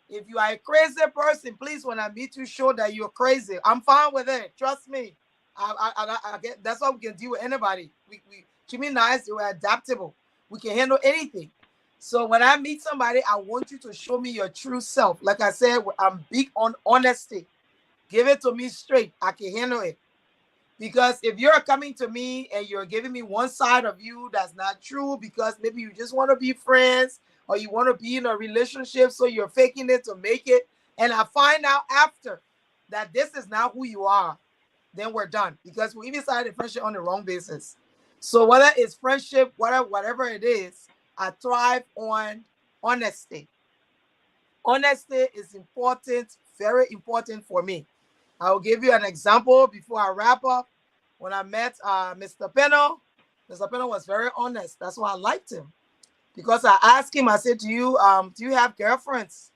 If you are a crazy person, please, when I meet you, show that you're crazy. I'm fine with it. Trust me. I get, that's why we can deal with anybody. Gemini, we're adaptable. We can handle anything. So when I meet somebody, I want you to show me your true self. Like I said, I'm big on honesty. Give it to me straight. I can handle it. Because if you're coming to me and you're giving me one side of you that's not true, because maybe you just want to be friends or you want to be in a relationship, so you're faking it to make it, and I find out after that this is not who you are, then we're done, because we decided a friendship on the wrong basis. So whether it's friendship, whatever it is, I thrive on honesty. Honesty is important, very important for me. I will give you an example before I wrap up. When I met Mr. Peno was very honest. That's why I liked him. Because I asked him, I said to you, do you have girlfriends?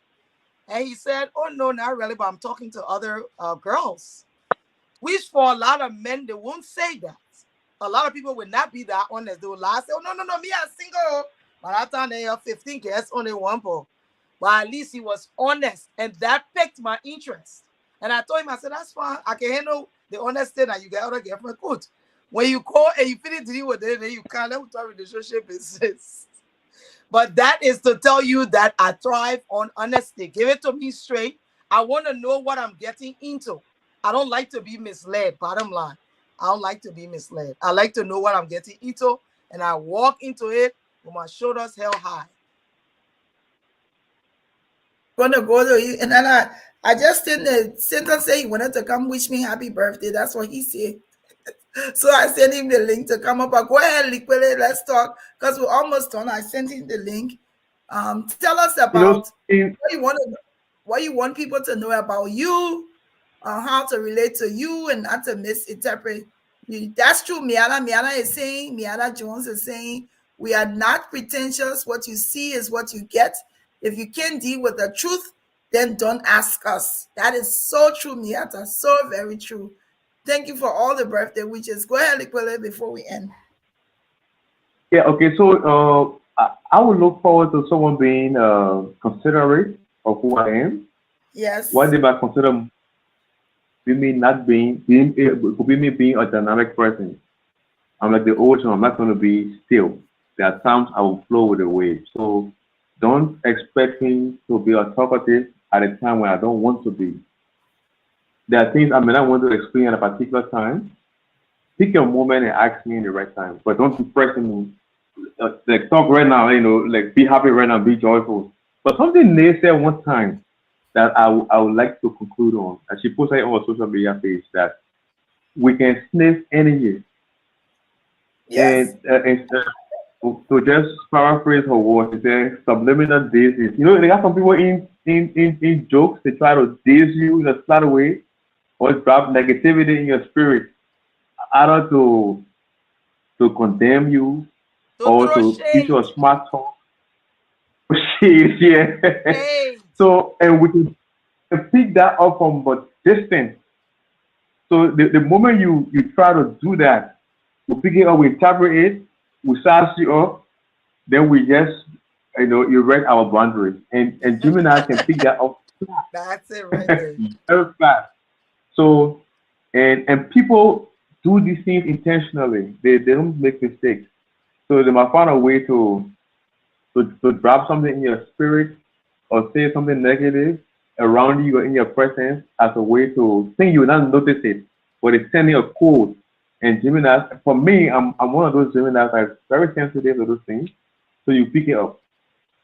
And he said, oh, no, not really, but I'm talking to other girls. Which for a lot of men, they won't say that. A lot of people will not be that honest. They will lie, say, oh, no, me, I'm single. By that time, they are 15 kids, only one boy. But at least he was honest. And that piqued my interest. And I told him, I said, that's fine. I can handle the honesty that you get out of girlfriend. Good. When you call and you finish dealing with it, then you can't let me talk relationship exist. But that is to tell you that I thrive on honesty. Give it to me straight. I want to know what I'm getting into. I don't like to be misled, bottom line. I don't like to be misled. I like to know what I'm getting into, and I walk into it with my shoulders held high. Gonna go to you, and then I just sent the sentence say he wanted to come wish me happy birthday. That's what he said. So I sent him the link to come up. But go ahead, Liquele, let's talk because we're almost done. I sent him the link. Tell us about what you want people to know about you, how to relate to you, and not to misinterpret you. That's true. Miana is saying, Miana Jones is saying, we are not pretentious. What you see is what you get. If you can't deal with the truth, then don't ask us. That is so true, Miata. So very true. Thank you for all the birthday wishes. Go ahead, Liquele, before we end. Yeah, okay. So I would look forward to someone being considerate of who I am. Yes. What they might consider me not being could be me being a dynamic person. I'm like the ocean. I'm not going to be still. There are times I will flow with the wave. So don't expect me to be a talkative at a time when I don't want to be. There are things I may not want to explain at a particular time. Pick your moment and ask me in the right time. But don't be pressing me. Like talk right now, like be happy right now, be joyful. But something they said one time that I would like to conclude on. And she posted it on her social media page that we can sniff energy. Yes. And to just paraphrase her words, she said subliminal dazes. They got some people in jokes, they try to daze you in a slight way or drop negativity in your spirit, either to condemn you or to teach you a smart talk. Yeah. Hey. So, and we can pick that up from a distance. So the moment you try to do that, we pick it up, we interpret it, we size you up, then we just erect our boundaries. And Gemini can pick that up. That's it right there. Very fast. So, and people do these things intentionally. They don't make mistakes. So they might find a way to drop something in your spirit or say something negative around you or in your presence as a way to think you will not notice it, but it's sending a code. And Gemini, for me, I'm one of those Geminis that's very sensitive to those things. So you pick it up.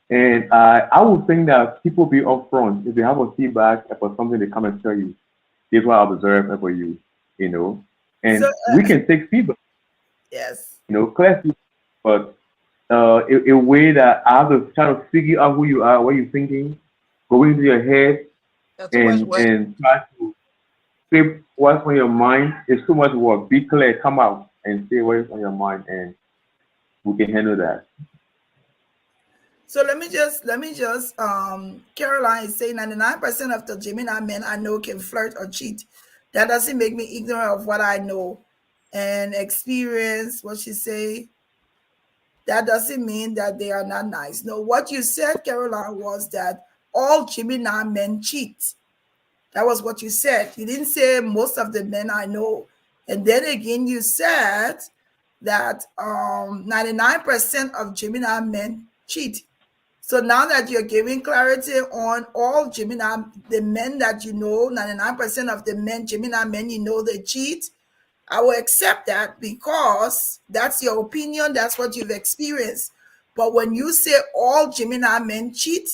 And I would think that people be upfront if they have a feedback about something, they come and tell you. Here's what I observed about you, And so, we can take feedback. Yes. Classy, but a way that I have to try to figure out who you are, what you're thinking, go into your head Too much work. and try to flip what's on your mind. It's too much work. Be clear, come out and say what is on your mind, and we can handle that. So let me just Caroline is saying 99% of the Gemini men I know can flirt or cheat. That doesn't make me ignorant of what I know and experience. What she say, that doesn't mean that they are not nice. No, what you said, Caroline, was that all Gemini men cheat. That was what you said. You didn't say most of the men I know. And then again, you said that 99% of Gemini men cheat. So now that you're giving clarity on all Gemini, the men that you know, 99% of the men, Gemini men, you know they cheat, I will accept that because that's your opinion, that's what you've experienced. But when you say all Gemini men cheat,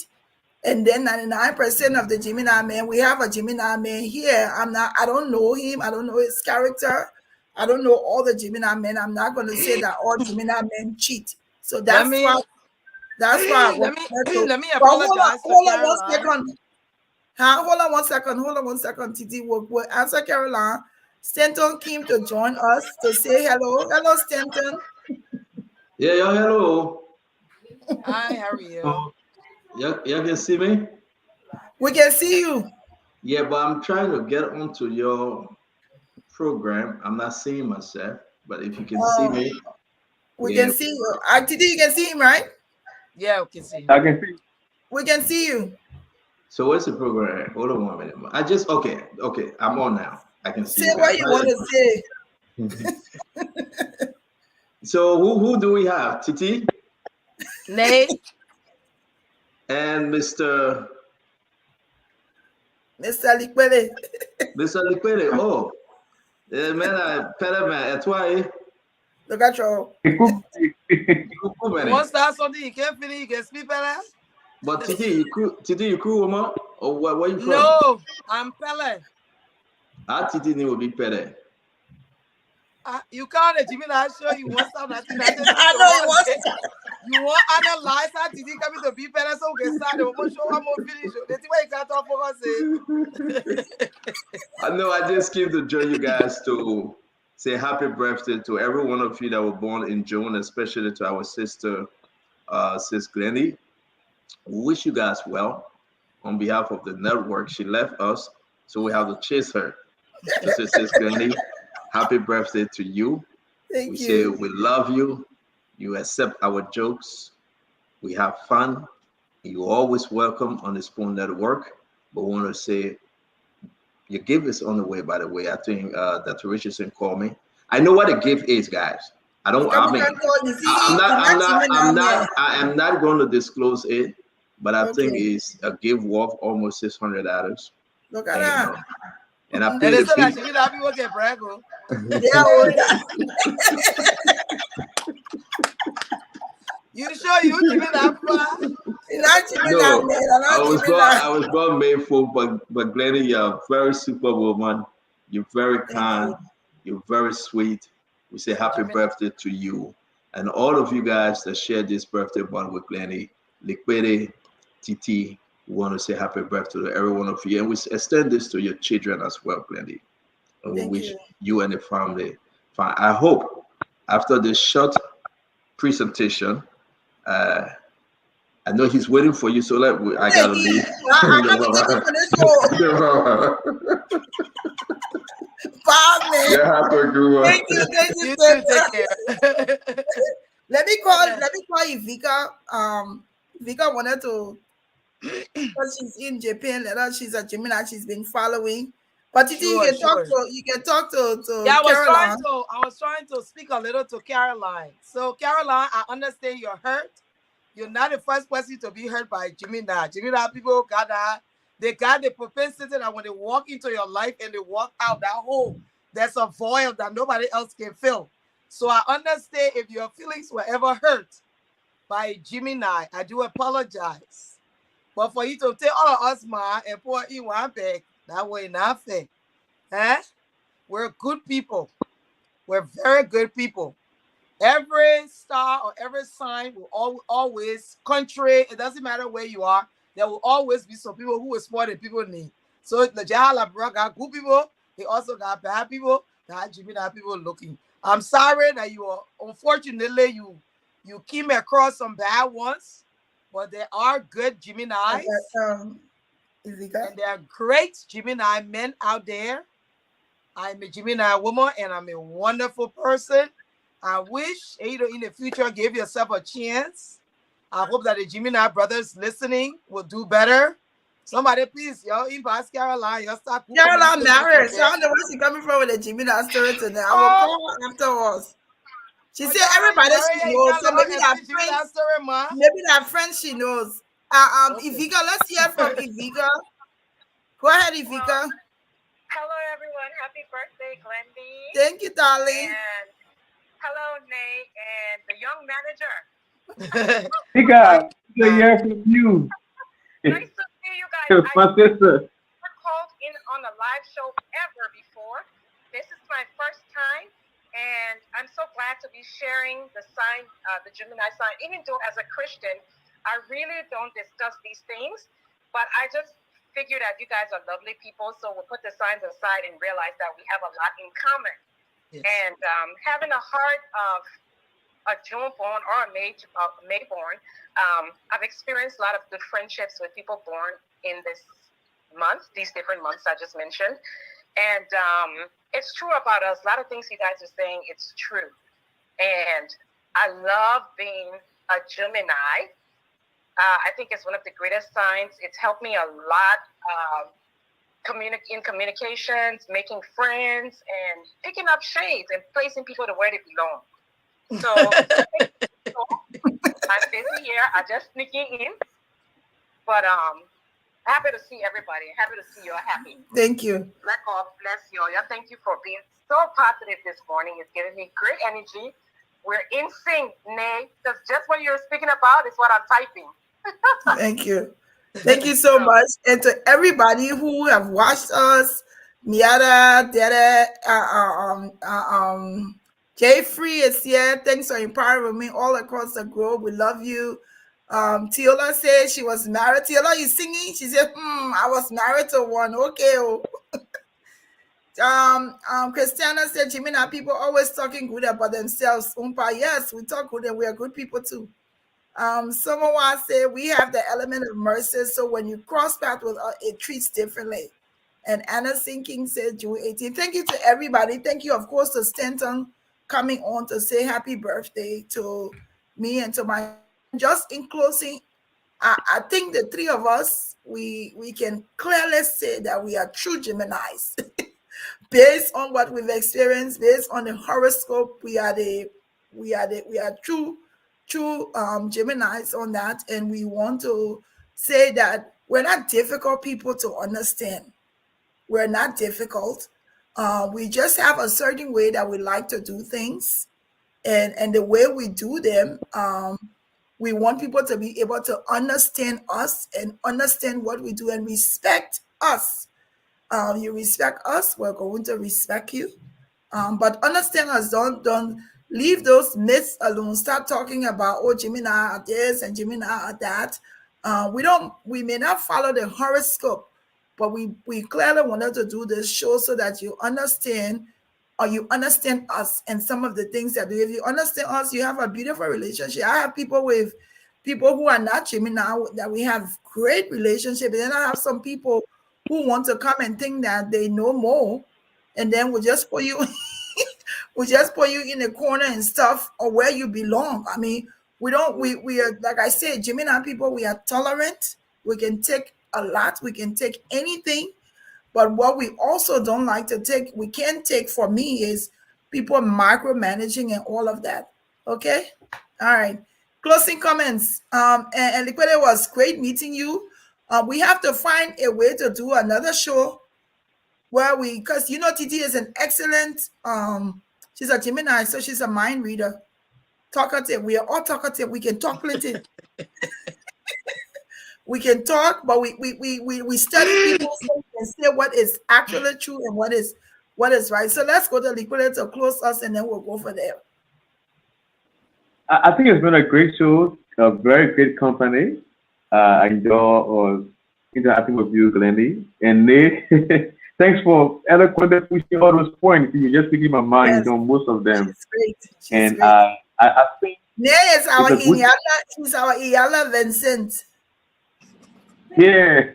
and then 99% of the Gemini men, we have a Gemini man here. I don't know him, I don't know his character, I don't know all the Gemini men. I'm not going to say that all Gemini men cheat. So Let me that's why I let wanted me to. let me But apologize to hold on one Caroline. second. Huh? Hold on one second, Titi. We'll answer Caroline. Stanton came to join us to say hello. Hello, Stanton. Yeah, yeah, hello. Hi, how are you? So, you can see me? We can see you. Yeah, but I'm trying to get onto your program. I'm not seeing myself, but if you can see Uh, me, we yeah. can see you. Titi, you can see him, right? Yeah, we can see you. I can see. We can see you. So what's the program? Hold on 1 minute. Okay. I'm on now. I can see Say you what guys. you want to say. So who do we have? Titi Nay, and Mr. Mr. Likwele. Liquide. Oh, man, Pere man, et toi, Look at you. coucou, you man. want to start something? You can't finish. You can speak better. But Titi, you crew, woman, or where you from? No, I'm Pele. Titi will be Pere. You can't Gemini show you want something. I think that's it. I know it was. You want analyze how did he come to be better so we can start. We want to show one more finish. That's why you can't talk for us. I know I just came to join you guys to say happy birthday to every one of you that were born in June, especially to our sister, Sis Glenny. We wish you guys well on behalf of the network. She left us, so we have to chase her. To say, Sis Glenny, happy birthday to you. Thank We say you. we love you. You accept our jokes. We have fun. You're always welcome on the Spoon Network. But we want to say your gift is on the way, by the way. I think Dr. Richardson called me. I know what a gift is, guys. I don't, Look I at mean, you see, I am not going to disclose it, but I think Okay. it's a gift worth almost $600. Look at And, that. and I And played they a said that big, she not people get brag. Yeah, oh, that. You sure you Gemini? Not Gemini, no, man. I'm not Gemini. I was born made for, but Glenny, you're a very super woman. You're very Thank kind. you. You're very sweet. We say happy Gemini. birthday to you. And all of you guys that shared this birthday bond with Glenny, Liquide, Titi, we want to say happy birthday to every one of you. And we extend this to your children as well, Glenny. And we Thank wish you. you and the family fine. I hope after this short presentation, I know he's waiting for you, so I Hey, gotta leave. I'm waiting for this show. Bob, man. Yeah, have a good one. Thank you, You too. Santa. Take care. Let me call you Vika. Vika wanted to, because she's in Japan. She's a Gemini. She's been following. But Titi, Sure. you can talk to Yeah, Caroline. I was trying to speak a little to Caroline. So Caroline, I understand you're hurt. You're not the first person to be hurt by Gemini. Gemini people they got the propensity that when they walk into your life and they walk out that hole, there's a void that nobody else can fill. So I understand if your feelings were ever hurt by Gemini, I do apologize. But for you to take all of us, man, and pour in one bag, that way nothing. We're good people. We're very good people. Every star or every sign will always, country, it doesn't matter where you are, there will always be some people who will support the people need. So the Jahala bro got good people, he also got bad people, got Gemini people looking. I'm sorry that unfortunately, you came across some bad ones, but there are good Geminis, and there are great Gemini men out there. I'm a Gemini woman, and I'm a wonderful person. I wish, in the future, give yourself a chance. I hope that the Gemini brothers listening will do better. Somebody, please, y'all invite Caroline. Y'all start. Caroline married. So I don't know where she's coming from with the Gemini story today. I will call her afterwards. She said everybody she knows. So maybe that friend she knows. Okay. Ivika, let's hear from Ivika. Go ahead, Ivika. Hello, everyone. Happy birthday, Glendy. Thank you, darling. And hello, Nate, and the young manager. Ivika, good to hear from you. Nice to see you guys. My sister. I never called in on a live show ever before. This is my first time, and I'm so glad to be sharing the sign, the Gemini sign. Even though as a Christian, I really don't discuss these things, but I just figure that you guys are lovely people, so we'll put the signs aside and realize that we have a lot in common. Yes. And having a heart of a June-born or a May-born, I've experienced a lot of good friendships with people born in this month, these different months I just mentioned. And it's true about us. A lot of things you guys are saying, it's true. And I love being a Gemini. I think it's one of the greatest signs. It's helped me a lot in communications, making friends, and picking up shades and placing people to where they belong. So I'm busy here. I just sneaking in, but happy to see everybody. Happy to see you happy. Thank you. Let God bless you. Yeah, thank you for being so positive this morning. It's giving me great energy. We're in sync, Nay, because just what you're speaking about is what I'm typing. Thank you. Thank you so much. And to everybody who have watched us, Miata, Dede, Jay Free is here. Thanks for empowering me all across the globe. We love you. Tiola said she was married. Tiola, you singing? She said, I was married to one. Okay. Christiana said, Gemini people always talking good about themselves. Yes, we talk good and we are good people too. Someone said we have the element of mercy, so when you cross paths with us, it treats differently. And Anna Sinking said June 18th. Thank you to everybody. Thank you, of course, to Stanton coming on to say happy birthday to me and to my. Just in closing, I think the three of us we can clearly say that we are true Geminis. Based on what we've experienced, based on the horoscope, we are true Geminis on that, and we want to say that we're not difficult people to understand. We're not difficult. We just have a certain way that we like to do things, and the way we do them, we want people to be able to understand us and understand what we do and respect us. You respect us, we're going to respect you. But understand us, don't leave those myths alone. Start talking about, Gemini are this and Gemini are that. We may not follow the horoscope, but we clearly wanted to do this show so that you understand, or you understand us and some of the things that if you understand us, you have a beautiful relationship. I have people who are not Gemini that we have great relationship, and then I have some people who want to come and think that they know more, and then we'll just put you in a corner and stuff, or where you belong. I mean, we are, like I said, Gemini people, we are tolerant. We can take a lot. We can take anything. But what we also don't like to take, we can't take, for me, is people micromanaging and all of that. Okay? All right. Closing comments. And Liquide, it was great meeting you. We have to find a way to do another show where because Titi is an excellent, she's a Gemini, so she's a mind reader. Talkative. We are all talkative. We can talk plenty. We can talk, but we study people so we can say what is actually true and what is right. So let's go to Liquid to close us, and then we'll go for there. I think it's been a great show, a very great company. I enjoy interacting with you, Glendy. And Nate, thanks for eloquently pushing all those points. You just speaking my mind Yes, on most of them. she's great. She's And great. I think Nay is our it's a good, Iyala. She's our Iyala Vincent. yeah.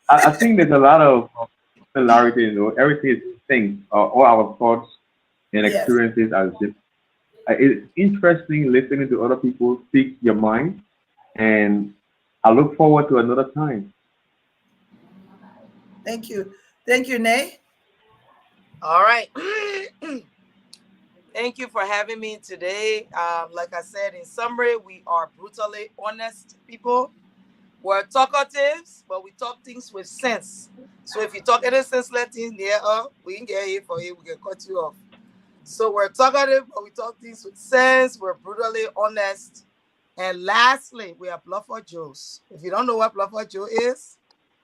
I think there's a lot of similarity, everything is the same. All our thoughts and Yes. experiences are just, it's interesting listening to other people speak your mind. And I look forward to another time. Thank you. Thank you, Nay. All right. Thank you for having me today. Like I said, in summary, we are brutally honest people. We're talkatives, but we talk things with sense. So if you talk any senseless things near us, we can get here for you. We can cut you off. So we're talkative, but we talk things with sense. We're brutally honest. And lastly, we are Bluffer Joes. If you don't know what Bluffer Joe is,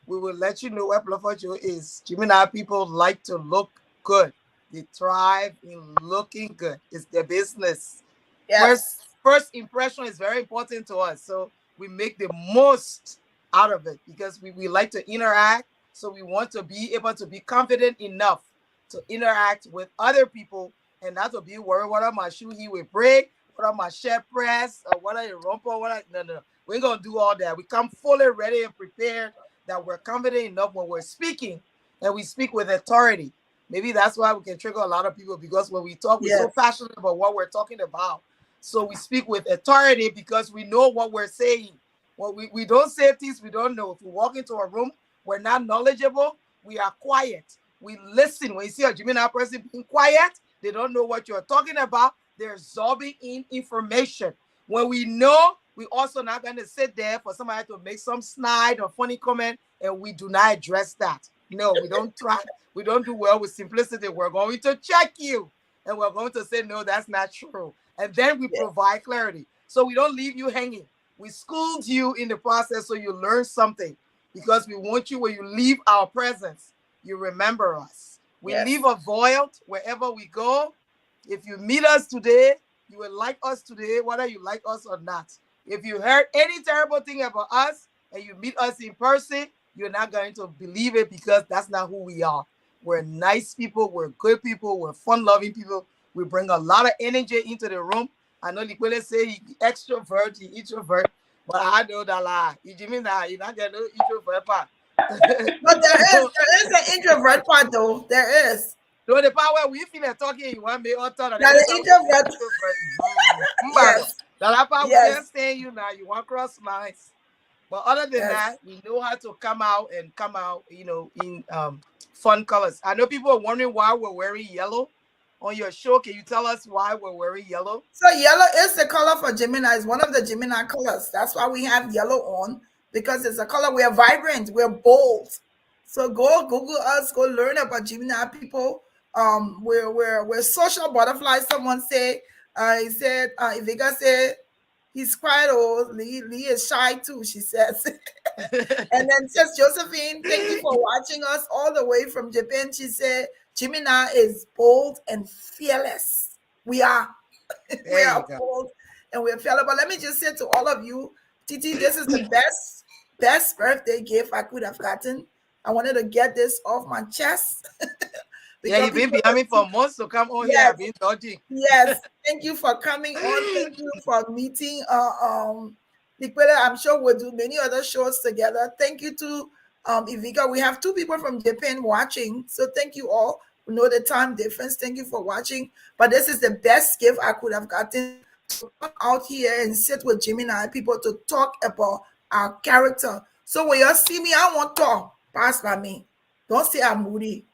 we will let you know what Bluffer Joe is. Gemini people like to look good. They thrive in looking good. It's their business. Yes. First impression is very important to us. So we make the most out of it because we like to interact. So we want to be able to be confident enough to interact with other people and not to be worried whether my shoe he will break, whether my shirt press, or whether it rumple, no. We ain't gonna do all that. We come fully ready and prepared that we're confident enough when we're speaking and we speak with authority. Maybe that's why we can trigger a lot of people because when we talk, we're so passionate about what we're talking about. So we speak with authority because we know what we're saying. Well, we don't say things we don't know. If we walk into a room, we're not knowledgeable, we are quiet. We listen. When you see a Gemini person being quiet, they don't know what you're talking about. They're absorbing in information. When we know, we also not going to sit there for somebody to make some snide or funny comment, and we do not address that. No, we don't try. We don't do well with simplicity. We're going to check you, and we're going to say, no, that's not true. And then we provide clarity. So we don't leave you hanging. We schooled you in the process so you learn something because we want you, when you leave our presence, you remember us. We leave a void wherever we go. If you meet us today, you will like us today, whether you like us or not. If you heard any terrible thing about us and you meet us in person, you're not going to believe it because that's not who we are. We're nice people. We're good people. We're fun-loving people. We bring a lot of energy into the room. I know Likwele say he extrovert, he introvert, but I know that lie. You mean that you're not getting no introvert part. But there is an introvert part though. There is. So the part where we feel like talking, you want me all time. Now the introvert. Yes. That part we Yes. can't stand you now. You want cross lines. But other than that, we know how to come out, in fun colors. I know people are wondering why we're wearing yellow on your show. Can you tell us why we're wearing yellow? So yellow is the color for Gemini. It's one of the Gemini colors. That's why we have yellow on, because it's a color. We're vibrant. We're bold. So go Google us. Go learn about Gemini people. We're social butterflies. Someone say, he said, Ivika said, he's quiet. Oh, Lee is shy too, she says. And then says Josephine, thank you for watching us all the way from Japan. She said, Gemini is bold and fearless. We are. We are bold and we're fearless. But let me just say to all of you, Titi, this is the best birthday gift I could have gotten. I wanted to get this off my chest. Yeah, you've been behind me for months to come on here. I've been dodging. Yes, thank you for coming on. Thank you for meeting. Likwele, I'm sure we'll do many other shows together. Thank you to Ivika. We have 2 people from Japan watching. So thank you all. We know the time difference. Thank you for watching. But this is the best gift I could have gotten, to come out here and sit with Gemini people to talk about our character. So when you see me, I want to talk. Pass by me. Don't say I'm moody.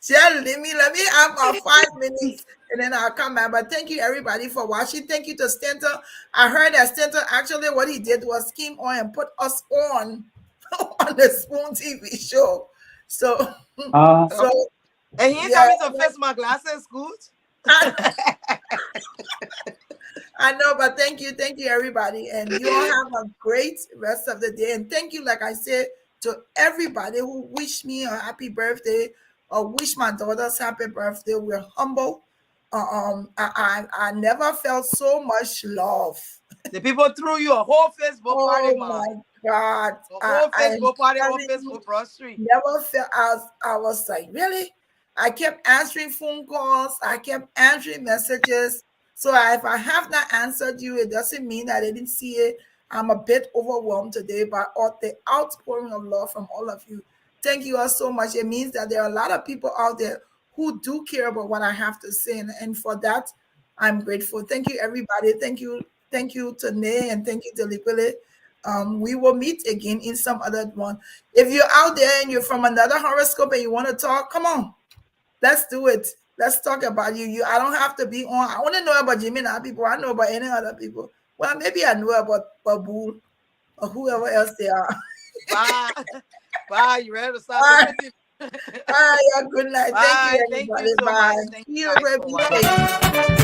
Let me have about 5 minutes and then I'll come back. But thank you everybody for watching. Thank you to Stanton. I heard that Stanton actually what he did was came on and put us on the Spoon TV show. So and he coming to fix my glasses, good. I know, but thank you everybody, and you all have a great rest of the day. And thank you, like I said, to everybody who wished me a happy birthday or wish my daughters happy birthday. We're humble. I never felt so much love. The people threw you a whole Facebook party, Oh man. my God. A whole I am Facebook party on telling you, Facebook Broad Street. never felt, I was like, really? I kept answering phone calls. I kept answering messages. So if I have not answered you, it doesn't mean that I didn't see it. I'm a bit overwhelmed today by all the outpouring of love from all of you. Thank you all so much. It means that there are a lot of people out there who do care about what I have to say. And for that, I'm grateful. Thank you, everybody. Thank you to Nay, and thank you to Lipele. We will meet again in some other one. If you're out there and you're from another horoscope and you want to talk, come on, let's do it. Let's talk about you. I don't have to be on. I want to know about Gemini people. I know about any other people. Well, maybe I know about Babu or whoever else they are. Bye. Bye. You ready to start Bye. the All right, yeah, good night. Bye. Thank you, Thank everybody. you so Bye. much. Thank See you you, guys for baby. watching.